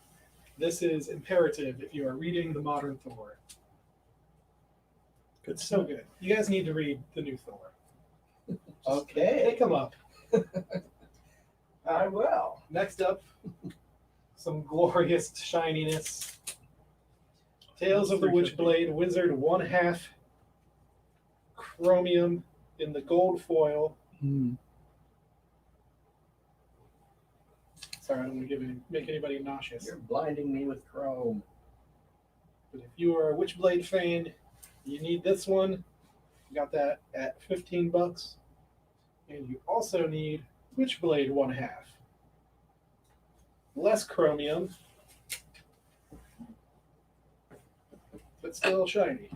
this is imperative if you are reading the modern Thor. It's so good. You guys need to read the new Thor. Okay. Pick them up. I will. Next up, some glorious shininess. Tales of the Witchblade Wizard 1/2 chromium in the gold foil. Sorry, I don't want to make anybody nauseous. You're blinding me with chrome. But if you are a Witchblade fan, you need this one. You got that at $15. And you also need Witchblade 1/2. Less chromium, but still shiny.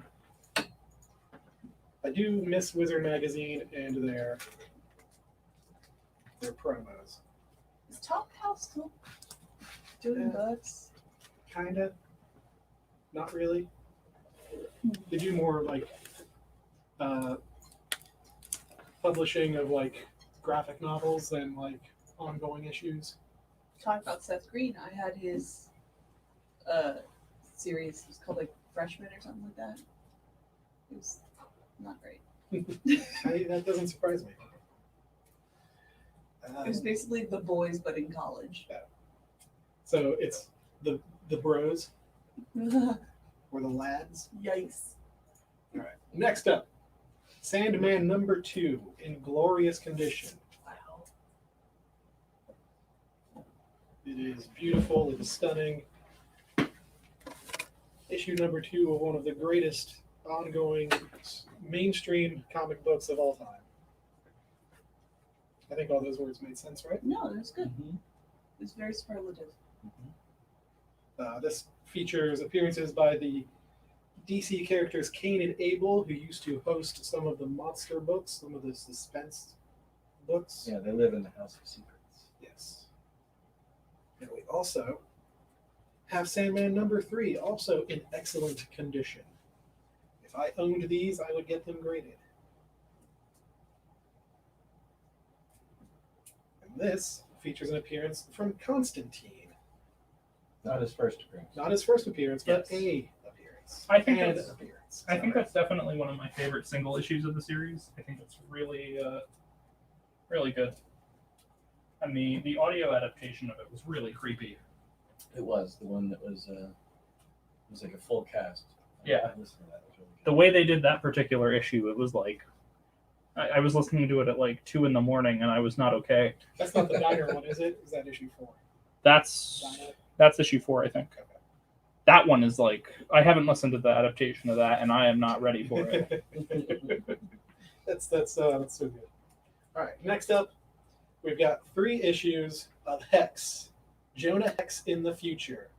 I do miss Wizard Magazine and their promos. Is Top House still doing books? Kinda. Not really. They do more like publishing of like graphic novels than like ongoing issues. Talk about Seth Green. I had his series. It was called like Freshman or something like that. It was not great. That doesn't surprise me. It was basically The Boys, but in college. So it's the bros Yikes. or the lads. All right. Next up, Sandman number 2 in glorious condition. Wow. It is beautiful. It is stunning. Issue number 2 of one of the greatest ongoing mainstream comic books of all time. I think all those words made sense, right? No, it was good. Mm-hmm. It was very superlative. This features appearances by the DC characters Cain and Abel, who used to host some of the monster books, some of the suspense books. Yeah, they live in the House of Secrets. Yes. And we also have Sandman number 3, also in excellent condition. If I owned these, I would get them graded. This features an appearance from Constantine. Not his first appearance. Not his first appearance, but Yes. a appearance. I think And that's- an appearance. I think Sorry. that's definitely one of my favorite single issues of the series. I think it's really, really good. And the audio adaptation of it was really creepy. It was the one that was like a full cast. Yeah. I listened to that. It was really good. The way they did that particular issue, it was like I was listening to it at like 2 a.m, and I was not okay. That's not the diner one, is it? Is that issue 4? That's issue 4, I think. Okay. That one is like I haven't listened to the adaptation of that, and I am not ready for it. That's so good. All right, next up, we've got 3 issues of Hex, Jonah Hex in the future.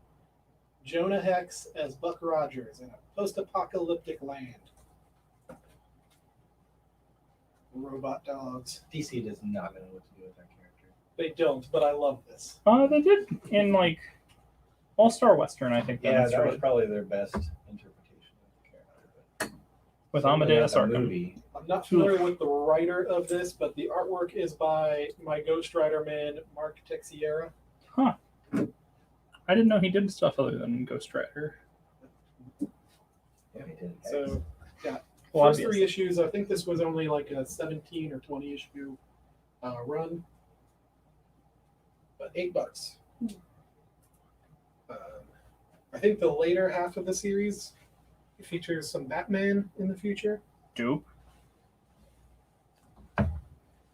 Jonah Hex as Buck Rogers in a post-apocalyptic land. Robot dogs. DC does not know what to do with that character. They don't, but I love this. They did in like All Star Western, I think. Yeah, that was demonstrated. probably their best interpretation of the character. But With certainly Amadeus not the Arkham. movie. I'm not familiar with the writer of this, but the artwork is by my Ghost Rider man, Mark Texiera. Huh. I didn't know he did stuff other than Ghost Rider. Yeah, he did. So, yeah, Well, first 3 obviously. issues. I think this was only like a 17 or 20 issue run, but $8. I think the later half of the series features some Batman in the future. Dope.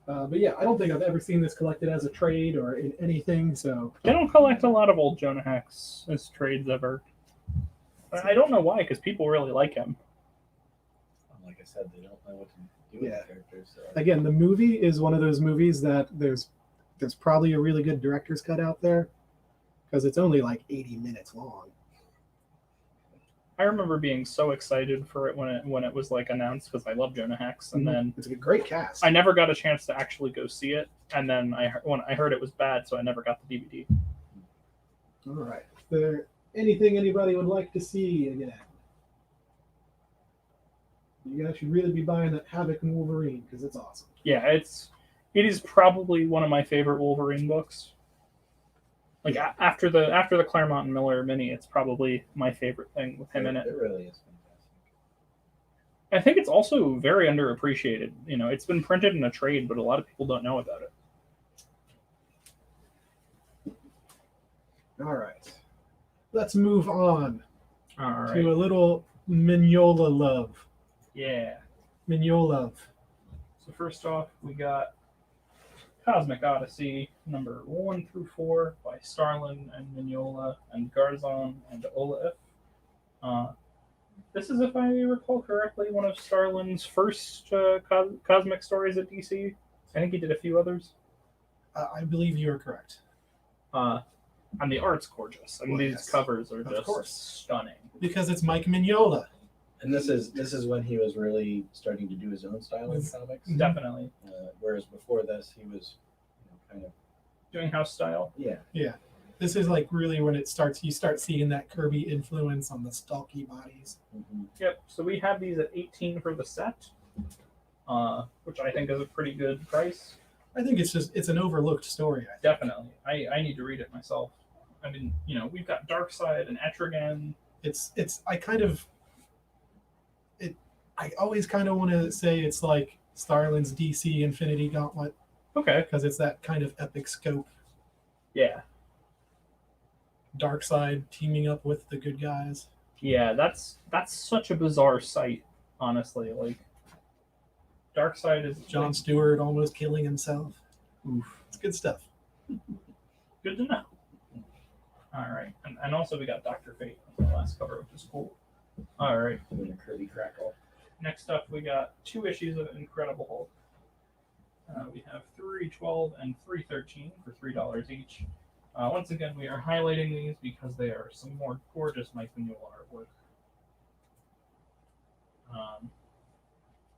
But yeah, I don't think I've ever seen this collected as a trade or in anything. So They don't collect a lot of old Jonah Hex as trades ever. I don't know why, because people really like him. Like I said, they don't know what to do with Yeah. the characters. So. again, the movie is one of those movies that there's probably a really good director's cut out there because it's only like 80 minutes long. I remember being so excited for it when it was like announced because I love Jonah Hex, and then It's a great cast. I never got a chance to actually go see it. And then when I heard it was bad, so I never got the DVD. All right. Is there anything anybody would like to see again? You guys should really be buying that Havoc and Wolverine because it's awesome. Yeah, it is probably one of my favorite Wolverine books. Like after the Claremont and Miller mini, it's probably my favorite thing with him in it. It really is fantastic. I think it's also very underappreciated. You know, it's been printed in a trade, but a lot of people don't know about it. All right. Let's move on All right. to a little Mignola love. Yeah. Mignola love. So first off, we got Cosmic Odyssey number 1 through 4 by Starlin and Mignola and Garzon and Olaf. This is, if I recall correctly, one of Starlin's first cosmic stories at DC. I think he did a few others. I believe you are correct. And the art's gorgeous. I mean, Well, these yes. covers are Of just course. stunning. Because it's Mike Mignola. And this is when he was really starting to do his own style in comics. Definitely. Whereas before this, he was kind of Doing house style. yeah. This is like really when it starts. You start seeing that Kirby influence on the stalky bodies. Mm-hmm. Yep. So we have these at $18 for the set, which I think is a pretty good price. I think it's an overlooked story. I think. Definitely. I need to read it myself. I mean, you know, we've got Darkseid and Etrigan. I always kind of want to say it's like Starlin's DC Infinity Gauntlet Okay. because it's that kind of epic scope. Yeah. Darkseid teaming up with the good guys. Yeah, that's such a bizarre sight, honestly. Like Darkseid is Jon Stewart almost killing himself. Oof. It's good stuff. Good to know. All right. And also we got Dr. Fate on the last cover, which is cool. All right. Doing a Kirby crackle. Next up, we got 2 issues of Incredible Hulk. We have 312 and 313 for $3 each. Once again, we are highlighting these because they are some more gorgeous Mike Mignola artwork.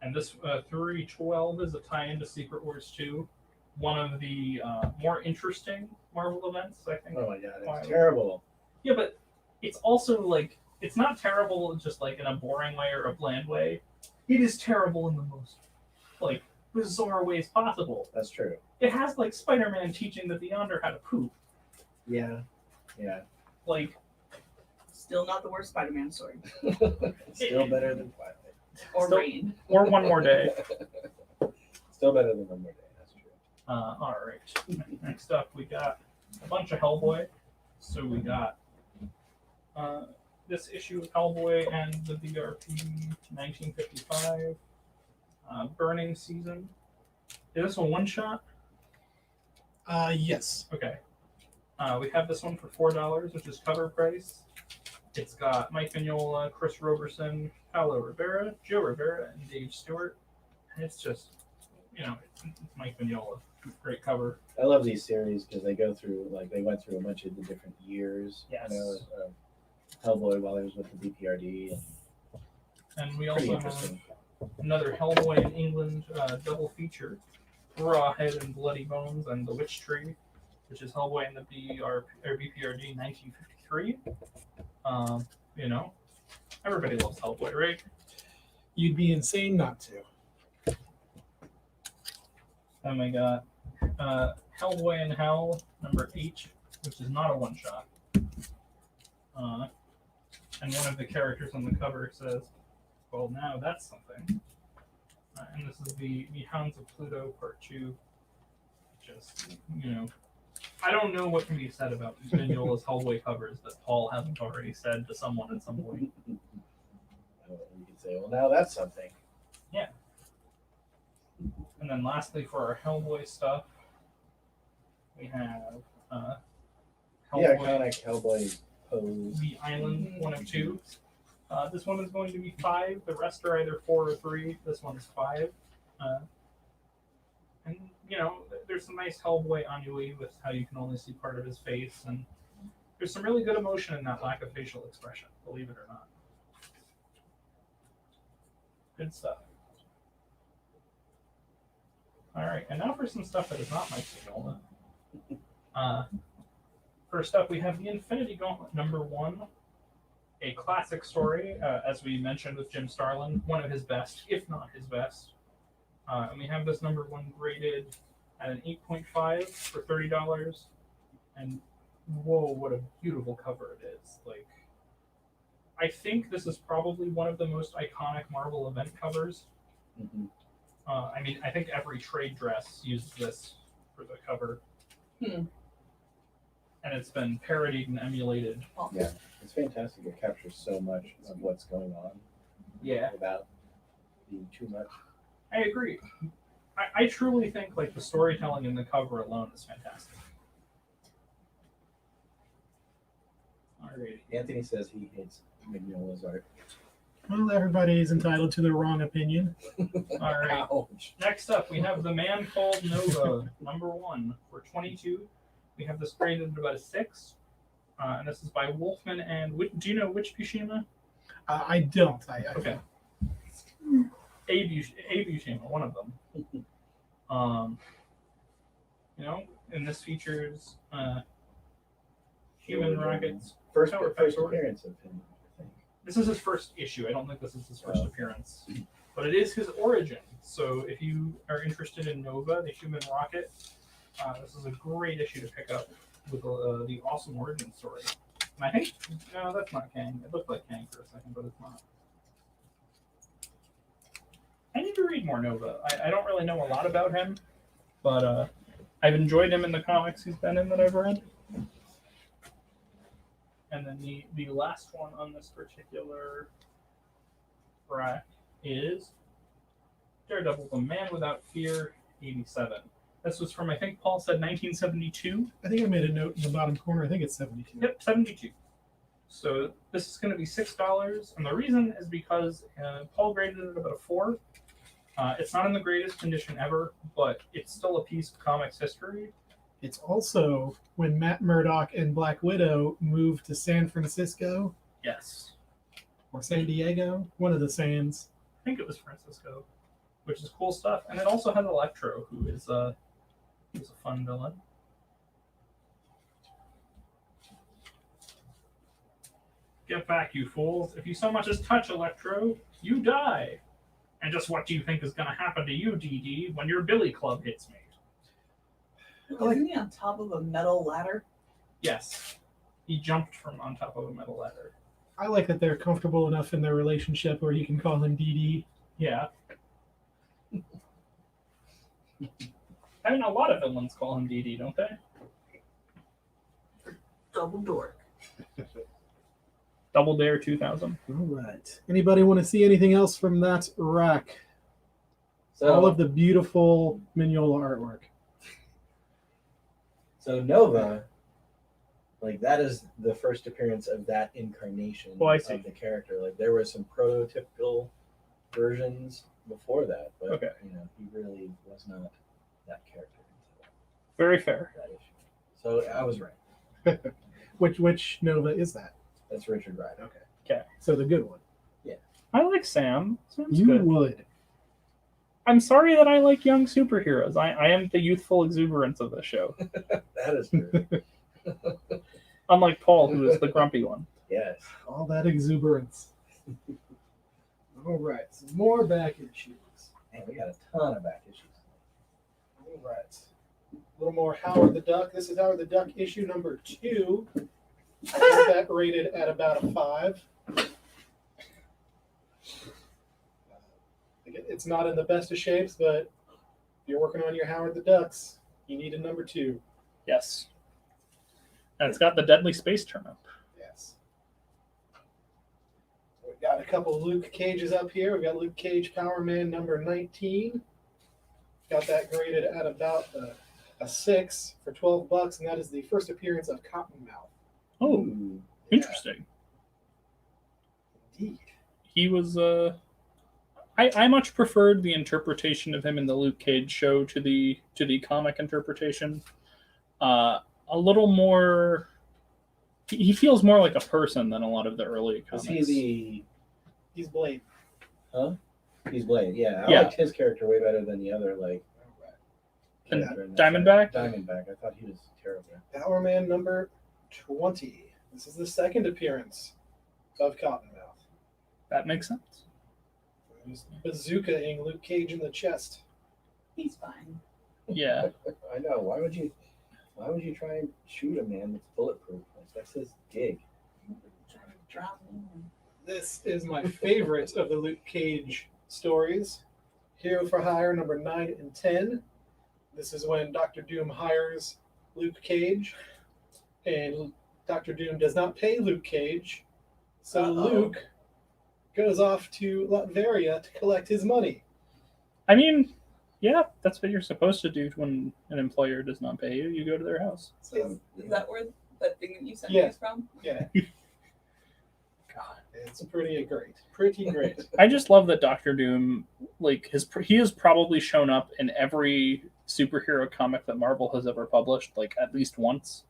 And this 312 is a tie-in to Secret Wars 2, one of the more interesting Marvel events, I think. Oh my god, Wow. it's terrible. Yeah, but it's also like it's not terrible just like in a boring way or a bland way. It is terrible in the most like bizarre ways possible. That's true. It has like Spider-Man teaching the Beyonder how to poop. Yeah. Yeah. Like, Still not the worst Spider-Man story. Still better than Twilight. Or Still- Rain. or One More Day. Still better than One More Day. That's true. All right. Next up, we got a bunch of Hellboy. So we got this issue of Hellboy and the BRP 1955 Burning Season. Is this a one-shot? Yes. Okay. We have this one for $4, which is cover price. It's got Mike Mignola, Chris Roberson, Paolo Rivera, Joe Rivera, and Dave Stewart. And it's just, it's Mike Mignola. Great cover. I love these series because they go through, like, they went through a bunch of the different years. Yes. Hellboy while he was with the BPRD. And we Pretty also have interesting. another Hellboy in England double feature, Rawhead and Bloody Bones and The Witch Tree, which is Hellboy in the BPRD 1953. Everybody loves Hellboy, right? You'd be insane not to. Then we got Hellboy in Hell number 8, which is not a one-shot. And one of the characters on the cover says, well, now that's something. And this is the Hounds of Pluto Part 2. Just, I don't know what can be said about Mignola's Hellboy covers that Paul hasn't already said to someone at some point. You could say, well, now that's something. And then lastly, for our Hellboy stuff, we have The Hellboy, iconic Hellboy pose. The Island 1 of 2. This one is going to be 5. The rest are either 4 or 3. This one is 5. And, there's some nice Hellboy ennui with how you can only see part of his face. And there's some really good emotion in that lack of facial expression, believe it or not. Good stuff. All right, and now for some stuff that is not Mike Mignola. First up, we have the Infinity Gauntlet number 1, a classic story, as we mentioned with Jim Starlin, one of his best, if not his best. And we have this number 1 graded at an 8.5 for $30. And whoa, what a beautiful cover it is. Like, I think this is probably one of the most iconic Marvel event covers. Mm-hmm. I think every trade dress uses this for the cover. And it's been parodied and emulated. Yeah, it's fantastic. It captures so much of what's going on. Yeah. Without being too much. I agree. I truly think like the storytelling in the cover alone is fantastic. Alrighty. Anthony says he hates Mignola's art. Well, everybody's entitled to their wrong opinion. All right. Ouch. Next up, we have The Man Called Nova, number 1 for 22. We have this graded at about a 6. And this is by Wolfman and do you know which Buscema? I don't. Okay. A Buscema, one of them. And this features Human Rockets. First Power appearance Factory. of him, I think. This is his first issue. I don't think this is his first Oh. appearance. But it is his origin. So if you are interested in Nova, the Human Rocket, this is a great issue to pick up with the awesome origin story. And I think, no, that's not Kang. It looked like Kang for a second, but it's not. I need to read more Nova. I don't really know a lot about him, but I've enjoyed him in the comics he's been in that I've read. And then the last one on this particular rack is Daredevil, The Man Without Fear, 87. This was from, I think Paul said 1972. I think I made a note in the bottom corner. I think it's 72. Yep, 72. So this is going to be $6. And the reason is because Paul graded it about a 4. It's not in the greatest condition ever, but it's still a piece of comics history. It's also when Matt Murdock and Black Widow moved to San Francisco Yes. or San Diego, one of the Sands. I think it was Francisco, which is cool stuff. And it also has Electro, who's a fun villain. Get back, you fools. If you so much as touch Electro, you die. And just what do you think is going to happen to you, Dee Dee, when your billy club hits me? Isn't he on top of a metal ladder? Yes. He jumped from on top of a metal ladder. I like that they're comfortable enough in their relationship where he can call him DD. Yeah. I mean, a lot of villains call him Dee Dee, don't they? Double dork. Double Dare 2000. All right. Anybody want to see anything else from that rack? So, All of the beautiful Mignola artwork. so Nova, like that is the first appearance of that incarnation Oh, I see. of the character. Like there were some prototypical versions before that, but Okay. he really was not that character until Very fair. that issue. So I was right. Which Nova is that? That's Richard Rider. Okay. Okay. So the good one. I like Sam. Sam's You good. would. I'm sorry that I like young superheroes. I am the youthful exuberance of the show. That is true. Unlike Paul, who is the grumpy one. Yes. All that exuberance. All right. Some more back issues. Man, we got a ton of back issues. All right. A little more Howard the Duck. This is Howard the Duck issue number 2. I have that rated at about a 5. It's not in the best of shapes, but if you're working on your Howard the Ducks, you need a number 2. Yes. And it's got the deadly space turnip. Yes. We've got a couple Luke Cages up here. We've got Luke Cage Power Man number 19. Got that graded at about a 6 for $12, and that is the first appearance of Cottonmouth. Oh, Ooh. interesting. Indeed. He was I much preferred the interpretation of him in the Luke Cage show to the comic interpretation. A little more. He feels more like a person than a lot of the early Was comics. He's Blade. He's Blade, yeah. I Yeah. liked his character way better than the other And character in that Diamondback? show. Diamondback. I thought he was terrible. Power Man number 20. This is the second appearance of Cottonmouth. That makes sense. He's bazookaing Luke Cage in the chest. He's fine. Yeah. I know. Why would you try and shoot a man that's bulletproof? Like, that's his gig. Trying to drop him. This is my favorite of the Luke Cage stories. Hero for Hire number 9 and 10. This is when Dr. Doom hires Luke Cage, and Dr. Doom does not pay Luke Cage, so Luke goes off to Latveria to collect his money. I mean, yeah, that's what you're supposed to do when an employer does not pay you. You go to their house. Is that where that thing that you sent Yeah. me is from? Yeah, God. it's pretty great. Pretty great. I just love that Doctor Doom, like he has probably shown up in every superhero comic that Marvel has ever published, like at least once.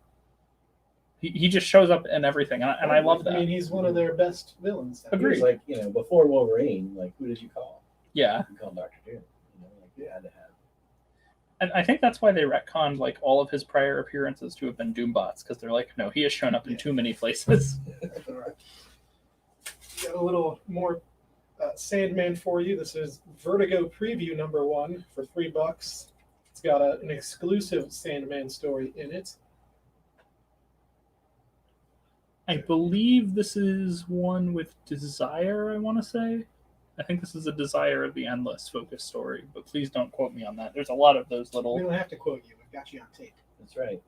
He just shows up in everything, and I love that. I mean, he's one of their best villains. He was like, before Wolverine, like, who did you call? Yeah, You called Dr. Doom. Like, you had to have. and I think that's why they retconned like all of his prior appearances to have been Doombots, because they're like, no, he has shown up in too many places. All right. Got a little more Sandman for you. This is Vertigo Preview number 1 for $3. It's got an exclusive Sandman story in it. I believe this is one with Desire, I want to say. I think this is a Desire of the Endless focus story, but please don't quote me on that. There's a lot of those We little... don't have to quote you. We've got you on tape. That's right.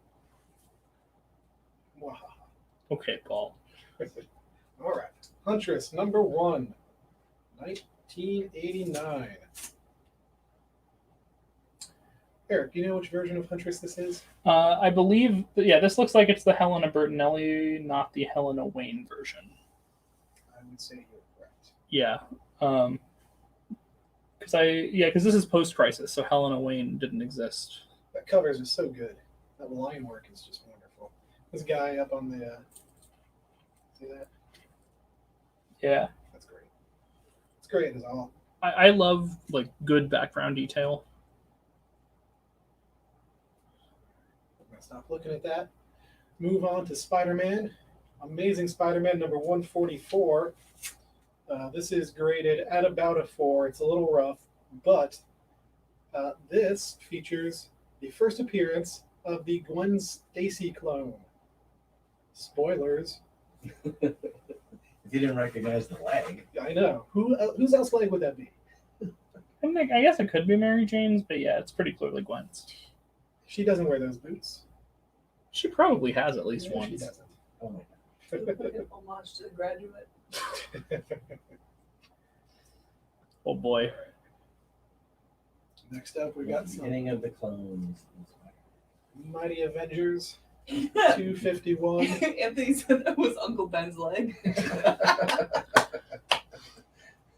Wahaha. Okay, Paul. All right. Huntress number 1, 1989. Eric, do you know which version of Huntress this is? I believe, this looks like it's the Helena Bertinelli, not the Helena Wayne version. I would say you're correct. Yeah. Because this is post-crisis, so Helena Wayne didn't exist. That covers is so good. That line work is just wonderful. This guy up on the... see that? Yeah. That's great. It's great as all. I love like good background detail. I'm going to stop looking at that. Move on to Spider-Man. Amazing Spider-Man number 144. This is graded at about a 4. It's a little rough, but this features the first appearance of the Gwen Stacy clone. Spoilers. If you didn't recognize the leg, I know. Whose else leg would that be? I guess it could be Mary Jane's, but yeah, it's pretty clearly Gwen's. She doesn't wear those boots. She probably has at least No, she once. doesn't. oh my Like an homage to the Graduate. Oh boy. Next up, we god! got The some beginning of the clones. Mighty Avengers 251. Anthony said that was Uncle Ben's leg.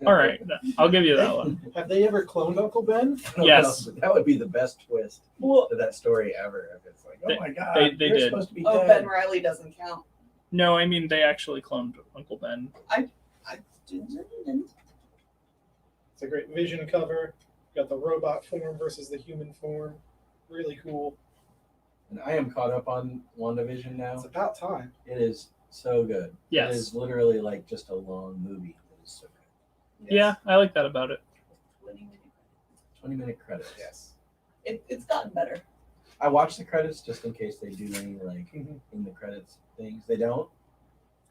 All right, I'll give you that one. Have they ever cloned Uncle Ben? Yes. That would be the best twist Well, to that story ever. If it's like, oh They- my god, they they're did. supposed to be oh, dead. Ben Riley doesn't count. No, I mean they actually cloned Uncle Ben. Didn't. It's a great Vision cover. Got the robot form versus the human form. Really cool. And I am caught up on WandaVision now. It's about time. It is so good. Yes. It is literally like just a long movie. It is so good. Yeah, I like that about it. 20-minute credits. Yes. It's gotten better. I watch the credits just in case they do any like Mhm. in the credits things. They don't,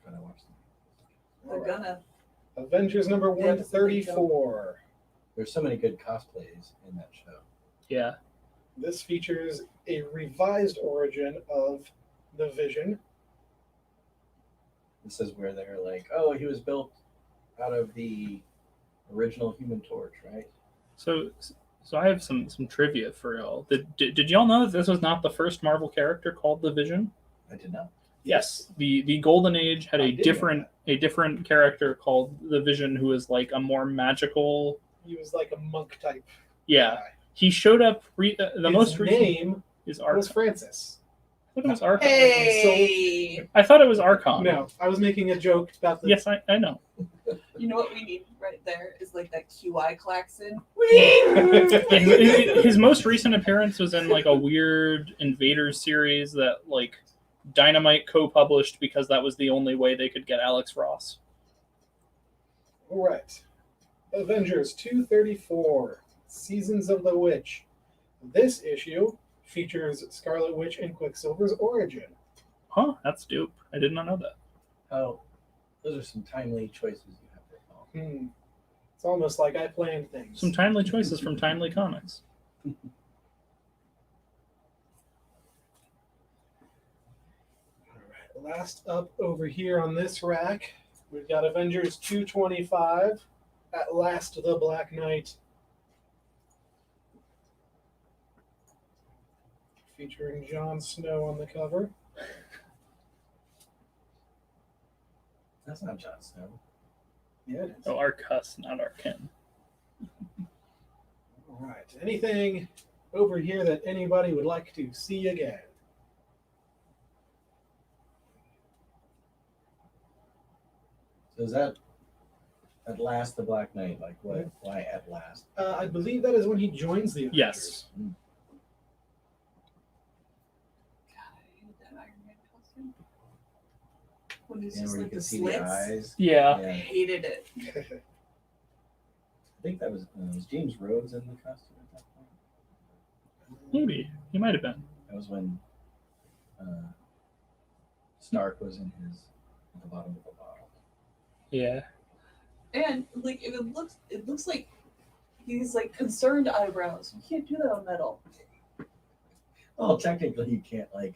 but I watch them. They're gonna. Avengers number Yeah, it's a big 134. There's so many good cosplays in that show. Yeah. This features a revised origin of the Vision. This is where they're like, oh, he was built out of the original Human Torch, right? So I have some trivia for y'all. Did y'all know that this was not the first Marvel character called the Vision? I did not. Yes. The Golden Age had I a did know different character called the Vision who was like a more magical. He was like a monk type Yeah. guy. He showed up. The His most recent name is was Archon. Francis. I thought it was Archon. Hey, I thought it was Archon. No, I was making a joke about the. Yes, I know. you know what we need right there is like that QI klaxon. His most recent appearance was in like a weird Invaders series that like Dynamite co-published because that was the only way they could get Alex Ross. All right. Avengers 234, Seasons of the Witch. This issue features Scarlet Witch and Quicksilver's origin. Huh? That's dope. I did not know that. Oh, those are some timely choices you have there, Paul. It's almost like I planned things. Some timely choices from Timely Comics. All right. Last up over here on this rack, we've got Avengers 225, At Last the Black Knight. Featuring Jon Snow on the cover. That's not Jon Snow. Yeah, it is. Oh, Arcus, not Arkin. All right. Anything over here that anybody would like to see again? So is that At Last the Black Knight? Like what? Yeah. Why At Last? I believe that is when he joins the Avengers. Yes. God, I hated that Iron Man costume. When he's And just where you like can the see slits. the eyes. Yeah. I hated it. I think that was James Rhodes in the costume at that point. Maybe. He might have been. That was when Stark was in his at the bottom of the bottle. Yeah. And like if it looks like he's like concerned eyebrows. You can't do that on metal. Well, technically, you can't like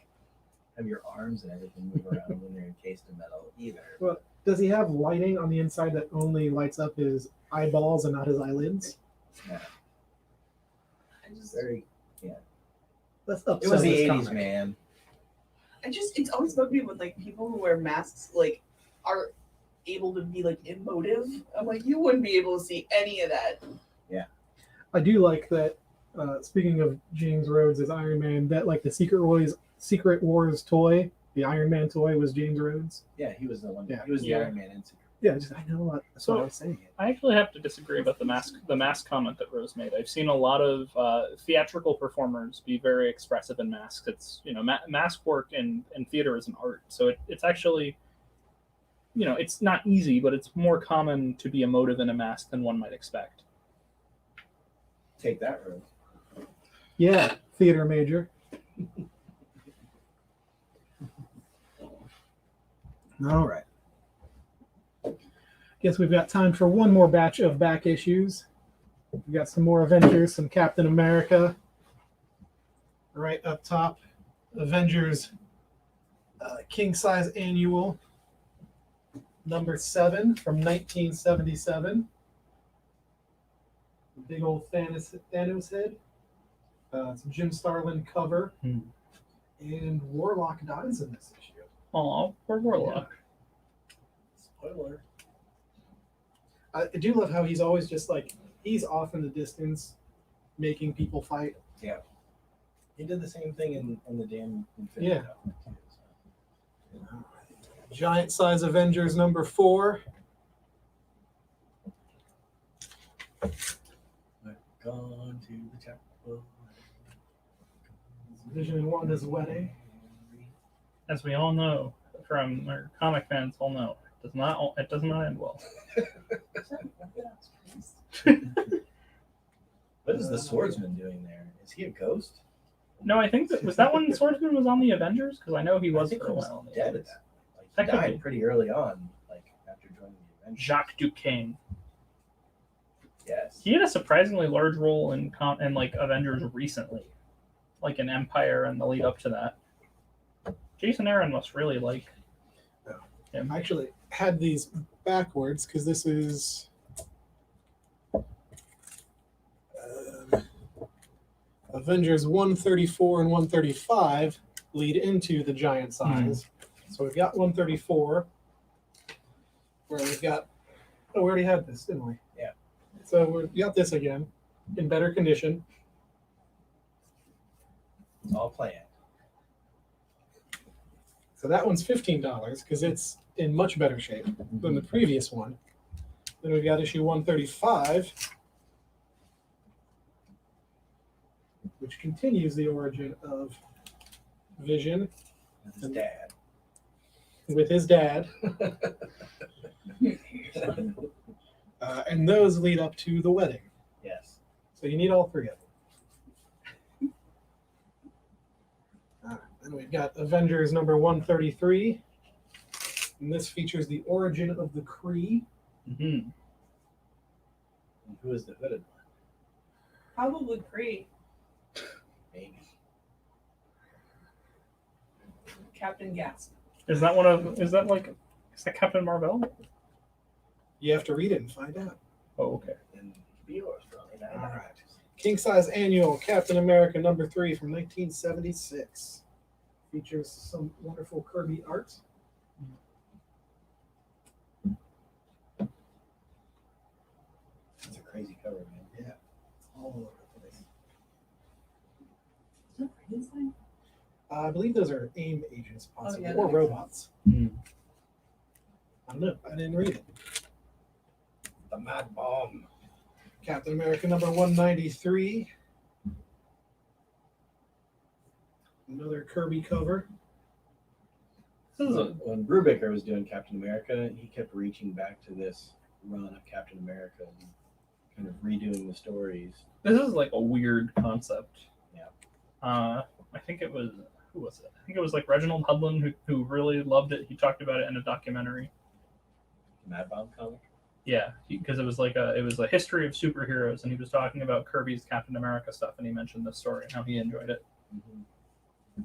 have your arms and everything move around when they're encased in metal either. Well, does he have lighting on the inside that only lights up his eyeballs and not his eyelids? Yeah, I just very. Let's upsell It was the this '80s, comic. man. it's always bugged me when like people who wear masks like are able to be like emotive. I'm like, you wouldn't be able to see any of that. I do like that. Speaking of James Rhodes as Iron Man, that like the Secret Wars toy, the Iron Man toy, was James Rhodes. Yeah, he was the one. Yeah. He was the Yeah. Iron Man in Secret. Yeah, I know what. That's So- what I was saying. I actually have to disagree about the mask comment that Rose made. I've seen a lot of theatrical performers be very expressive in masks. It's mask work in theater is an art, so it's actually it's not easy, but it's more common to be emotive in a mask than one might expect. Take that road. Yeah, theater major. All right. Guess we've got time for one more batch of back issues. We've got some more Avengers, some Captain America. Right up top, Avengers King Size Annual, number 7 from 1977. Big old Thanos head. It's a Jim Starlin cover. And Warlock dies in this issue. Oh, poor Warlock. Spoiler. I do love how he's always just like, he's off in the distance making people fight. Yeah. He did the same thing in the damn Infinity Yeah. comic, too, so. Giant Size Avengers number 4. Gone to the chapel. Vision and Wanda's wedding. As we all know, from our comic fans all know, it does not end well. What is the swordsman doing there? Is he a ghost? No, I think was that when Swordsman was on the Avengers? Because I know he was I think for a he was while. on the dead at Avengers. that point. That Like, he could died be. pretty early on, like after joining the Avengers. Jacques Duquesne. Yes. He had a surprisingly large role in like Avengers recently, like in Empire and the lead up to that. Jason Aaron must really like him. I actually had these backwards because this is Avengers 134 and 135 lead into the giant size. So we've got 134 where we've got, we already had this, didn't we? Yeah. So we got this again in better condition. It's all planned. So that one's $15 because it's in much better shape than the previous one. Then we've got issue 135, which continues the origin of Vision With his dad. with his dad. And those lead up to the wedding. Yes. So you need all three of them. Then we've got Avengers number 133. And this features the origin of the Kree. Mm-hmm. And who is the hooded one? Probably Kree. Maybe. Captain Gasp. Is that Captain Marvel? You have to read it and find out. Oh, okay. And it could be yours, probably. All right. King Size Annual, Captain America number 3 from 1976. Features some wonderful Kirby art. It's a crazy cover, man. Yeah. All over the place. Is that Frankenstein? I believe those are AIM agents, possibly, yeah, that or makes robots. Hmm. I don't know. I didn't read it. The Mad Bomb. Captain America number 193. Another Kirby cover. This is a, When Brubaker was doing Captain America, he kept reaching back to this run of Captain America and kind of redoing the stories. this is like a weird concept. Yeah. I think it was who was it? I think it was like Reginald Hudlin who really loved it. He talked about it in a documentary. Mad Bomb comic. Yeah, because it was a history of superheroes, and he was talking about Kirby's Captain America stuff, and he mentioned this story and how he enjoyed it. Mm-hmm.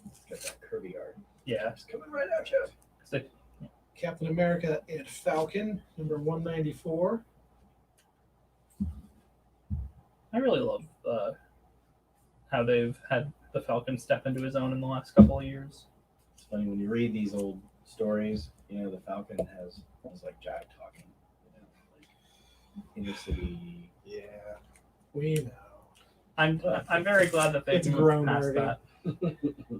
It's got that Kirby art. Yeah, It's coming right at you. 'cause it- Captain America and Falcon number 194. I really love how they've had the Falcon step into his own in the last couple of years. It's funny when you read these old stories. You know, the Falcon has like jive talking. You know, like inner city. Yeah, we know. I'm very glad that they've It's moved grown past already. that.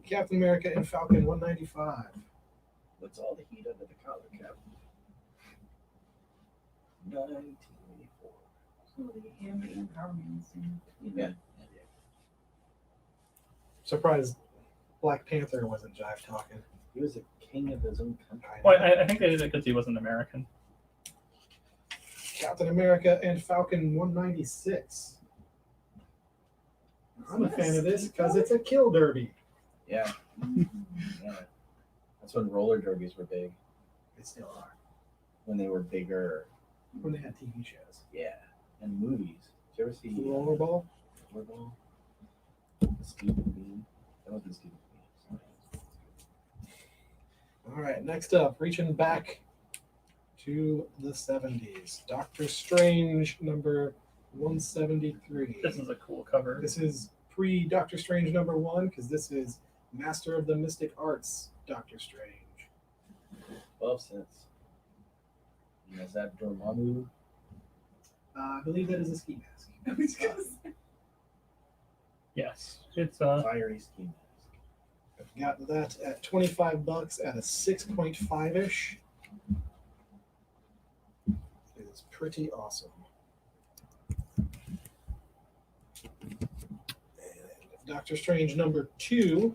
Captain America and Falcon 195. What's all the heat under the collar, Cap? 1984. So the ambient empowerment scene. Yeah. Surprised Black Panther wasn't jive talking. He was a king of his own country. Well, I think they did it because he wasn't American. Captain America and Falcon 196. I'm a fan of this because it's a kill derby. Yeah. Yeah. That's when roller derbies were big. They still are. When they were bigger. When they had TV shows. Yeah. And movies. Did you ever see Rollerball? Rollerball? The Stephen Bean? That wasn't Stephen Bean. All right, next up, reaching back to the 70s. Doctor Strange number 173. This is a cool cover. This is pre Doctor Strange number 1 because this is Master of the Mystic Arts Doctor Strange. 12 cents. And is that Dormammu? I believe that is a ski mask. I was gonna say. Yes, it's Fiery ski mask. I've got that at $25 at a 6.5-ish. It is pretty awesome. And Doctor Strange number 2,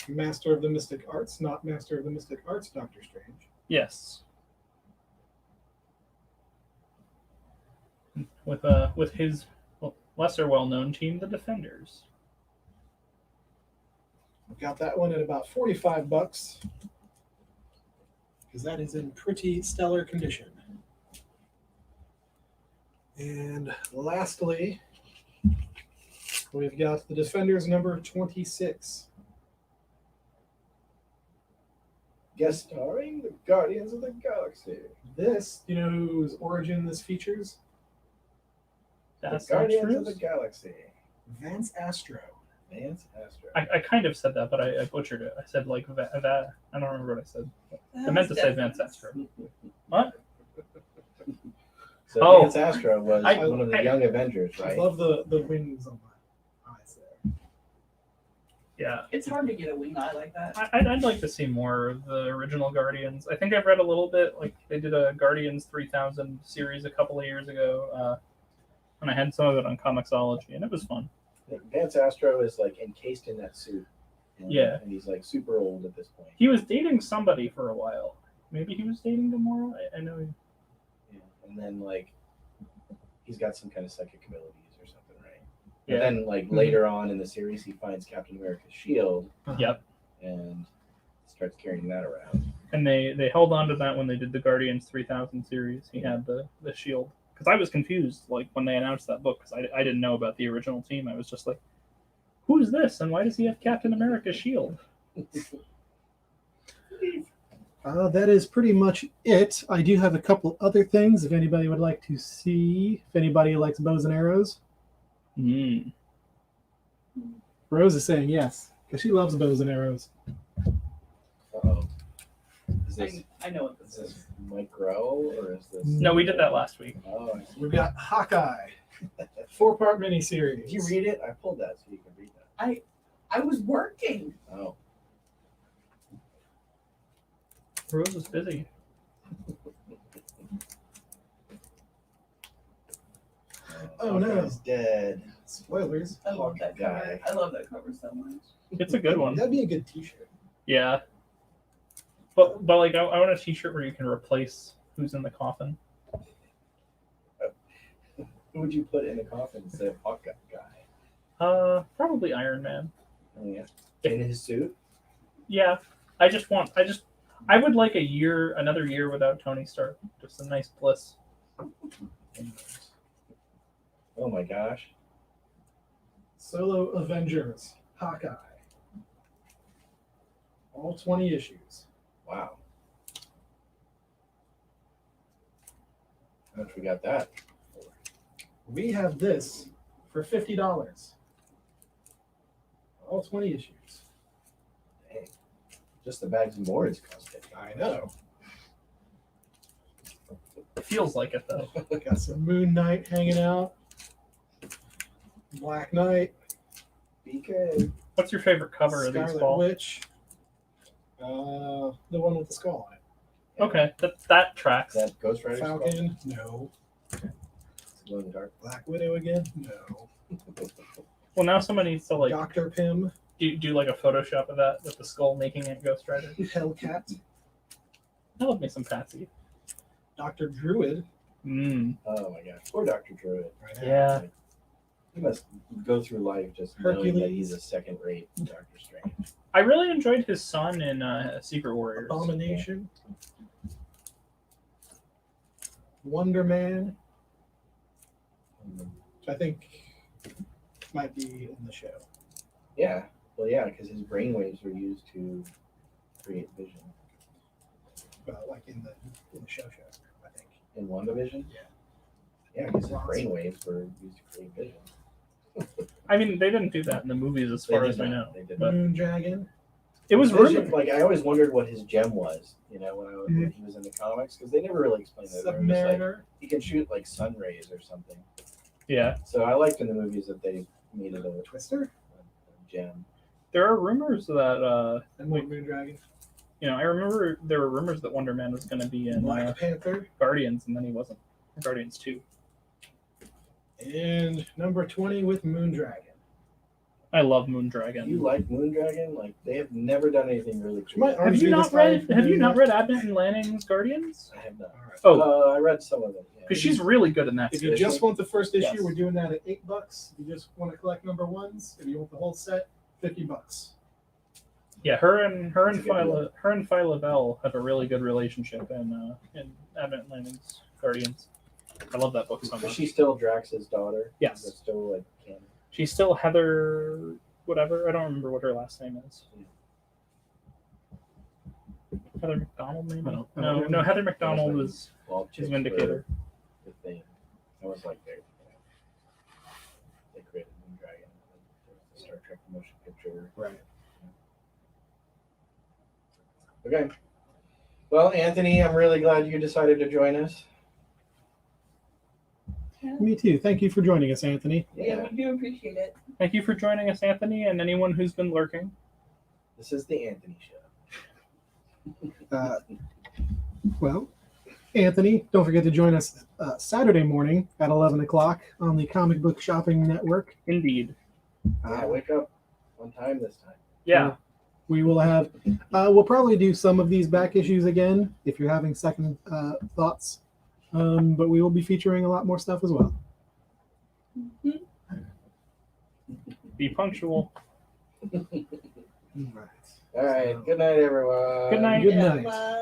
Master of the Mystic Arts, not Master of the Mystic Arts Doctor Strange. yes. With his lesser well-known team, the Defenders. I've got that one at about $45 because that is in pretty stellar condition. And lastly, we've got the Defenders number 26. Guest starring the Guardians of the Galaxy. This, you know whose origin this features? That's the not Guardians true. of the Galaxy. Vance Astro. Vance Astro. I kind of said that, but I butchered it. I said like that. I don't remember what I said. I meant to say Vance Astro. What? So Oh. Vance Astro was one of the Young Avengers, I right? love the wings on my eyes there. Yeah. It's hard to get a wing eye like that. I'd like to see more of the original Guardians. I think I've read a little bit. Like they did a Guardians 3000 series a couple of years ago, and I had some of it on Comixology, and it was fun. Vance Astro is like encased in that suit. And, Yeah. And he's like super old at this point. He was dating somebody for a while. Maybe he was dating Gamora. I know. Yeah. And then like he's got some kind of psychic abilities or something, right? Yeah. And then like later on in the series he finds Captain America's shield Yep. and starts carrying that around. And they held on to that when they did the Guardians 3000 series. He had the shield. Because I was confused, like when they announced that book, because I didn't know about the original team. I was just like, "Who's this? And why does he have Captain America's shield?" That is pretty much it. I do have a couple other things if anybody would like to see. If anybody likes bows and arrows. Mm. Rose is saying yes, because she loves bows and arrows. Uh-oh. Is this I know what is this is. this Mike Grow or is this No, we did that last week. Oh, I see. We've got Hawkeye, 4-part miniseries. Did you read it? I pulled that so you can read that. I was working. Oh. Rose is busy. Oh, no. Hawkeye's dead. Spoilers. I love that cover. Guy. I love that cover so much. It's a good one. That'd be a good T-shirt. Yeah. But like I want a T-shirt where you can replace who's in the coffin. Who would you put in the coffin instead of Hawkeye guy? Probably Iron Man. Oh, yeah. In his suit? Yeah. I would like another year without Tony Stark. Just a nice bliss. Oh my gosh. Solo Avengers, Hawkeye. All 20 issues. Wow. How much we got that for? We have this for $50. All 20 issues. Dang. Just the bags and boards cost it. I know. It feels like it though. Got some Moon Knight hanging out. Black Knight. BK. What's your favorite cover of these, Scarlet Paul? Witch. The one with the skull on it. Okay, that tracks. Is that Ghost Rider? Falcon? No. Glow in the dark. Black Widow again? No. Well, now somebody needs to like. Dr. Pym? Do like a Photoshop of that with the skull making it Ghost Rider. Hellcat, I love me some Patsy. Dr. Druid. Mm. Oh my gosh, poor Dr. Druid. Yeah. He must go through life just knowing that Hercules. he's a second-rate Doctor Strange. I really enjoyed his son in Secret Warriors. Abomination. Wonder Man, which I think might be in the show. Yeah, well, yeah, because his brainwaves were used to create vision. Well, like in the show, I think. In WandaVision? Yeah. Yeah, because his brainwaves were used to create vision. I mean, they didn't do that in the movies, as They far did as we not. know. They did But Moon Dragon. it was Vision, rumored. like I always wondered what his gem was, when he was in the comics, because they never really explained it. They were just like, Submariner. he can shoot like sun rays or something. Yeah, So I liked in the movies that they made it a Twister. gem. there are rumors that And Moon Dragon. I remember there were rumors that Wonder Man was going to be in Black Panther. Guardians, and then he wasn't. Guardians 2. And number 20 with Moon Dragon. I love Moon You Dragon. like Moon Dragon? Like they have never done anything really cool. Might Have argue you this not read? guy Have you from not doing read Abnett and Lanning's Guardians? I have not. All right. Oh, I read some of it. Yeah. because she's really good in that. If you series. just want the first issue, Yes. we're doing that at $8. If you just want to collect number ones, if you want the whole set, $50. Yeah, her and That's a good Phyla Bell have a really good relationship in Abnett and Lanning's Guardians. I love that book so Is much. she still Drax's daughter? Yes. Is that still like canon? She's still Heather, whatever. I don't remember what her last name is. Heather McDonald, maybe. I don't No, know. Heather McDonald was Well, she's chicks Vindicator. were the thing. I was like they created Moon Dragon, the Star Trek motion picture. Right. Okay. Well, Anthony, I'm really glad you decided to join us. Me too. Thank you for joining us, Anthony. Yeah, we do appreciate it. Thank you for joining us, Anthony, and anyone who's been lurking. This is the Anthony Show. Well, Anthony, don't forget to join us Saturday morning at 11 o'clock on the Comic Book Shopping Network. Indeed. Yeah, wake up on time this time. Yeah. We will have, we'll probably do some of these back issues again if you're having second thoughts. But we will be featuring a lot more stuff as well. Be punctual. Right. All right. Good night, everyone. Good night. Good night. Bye.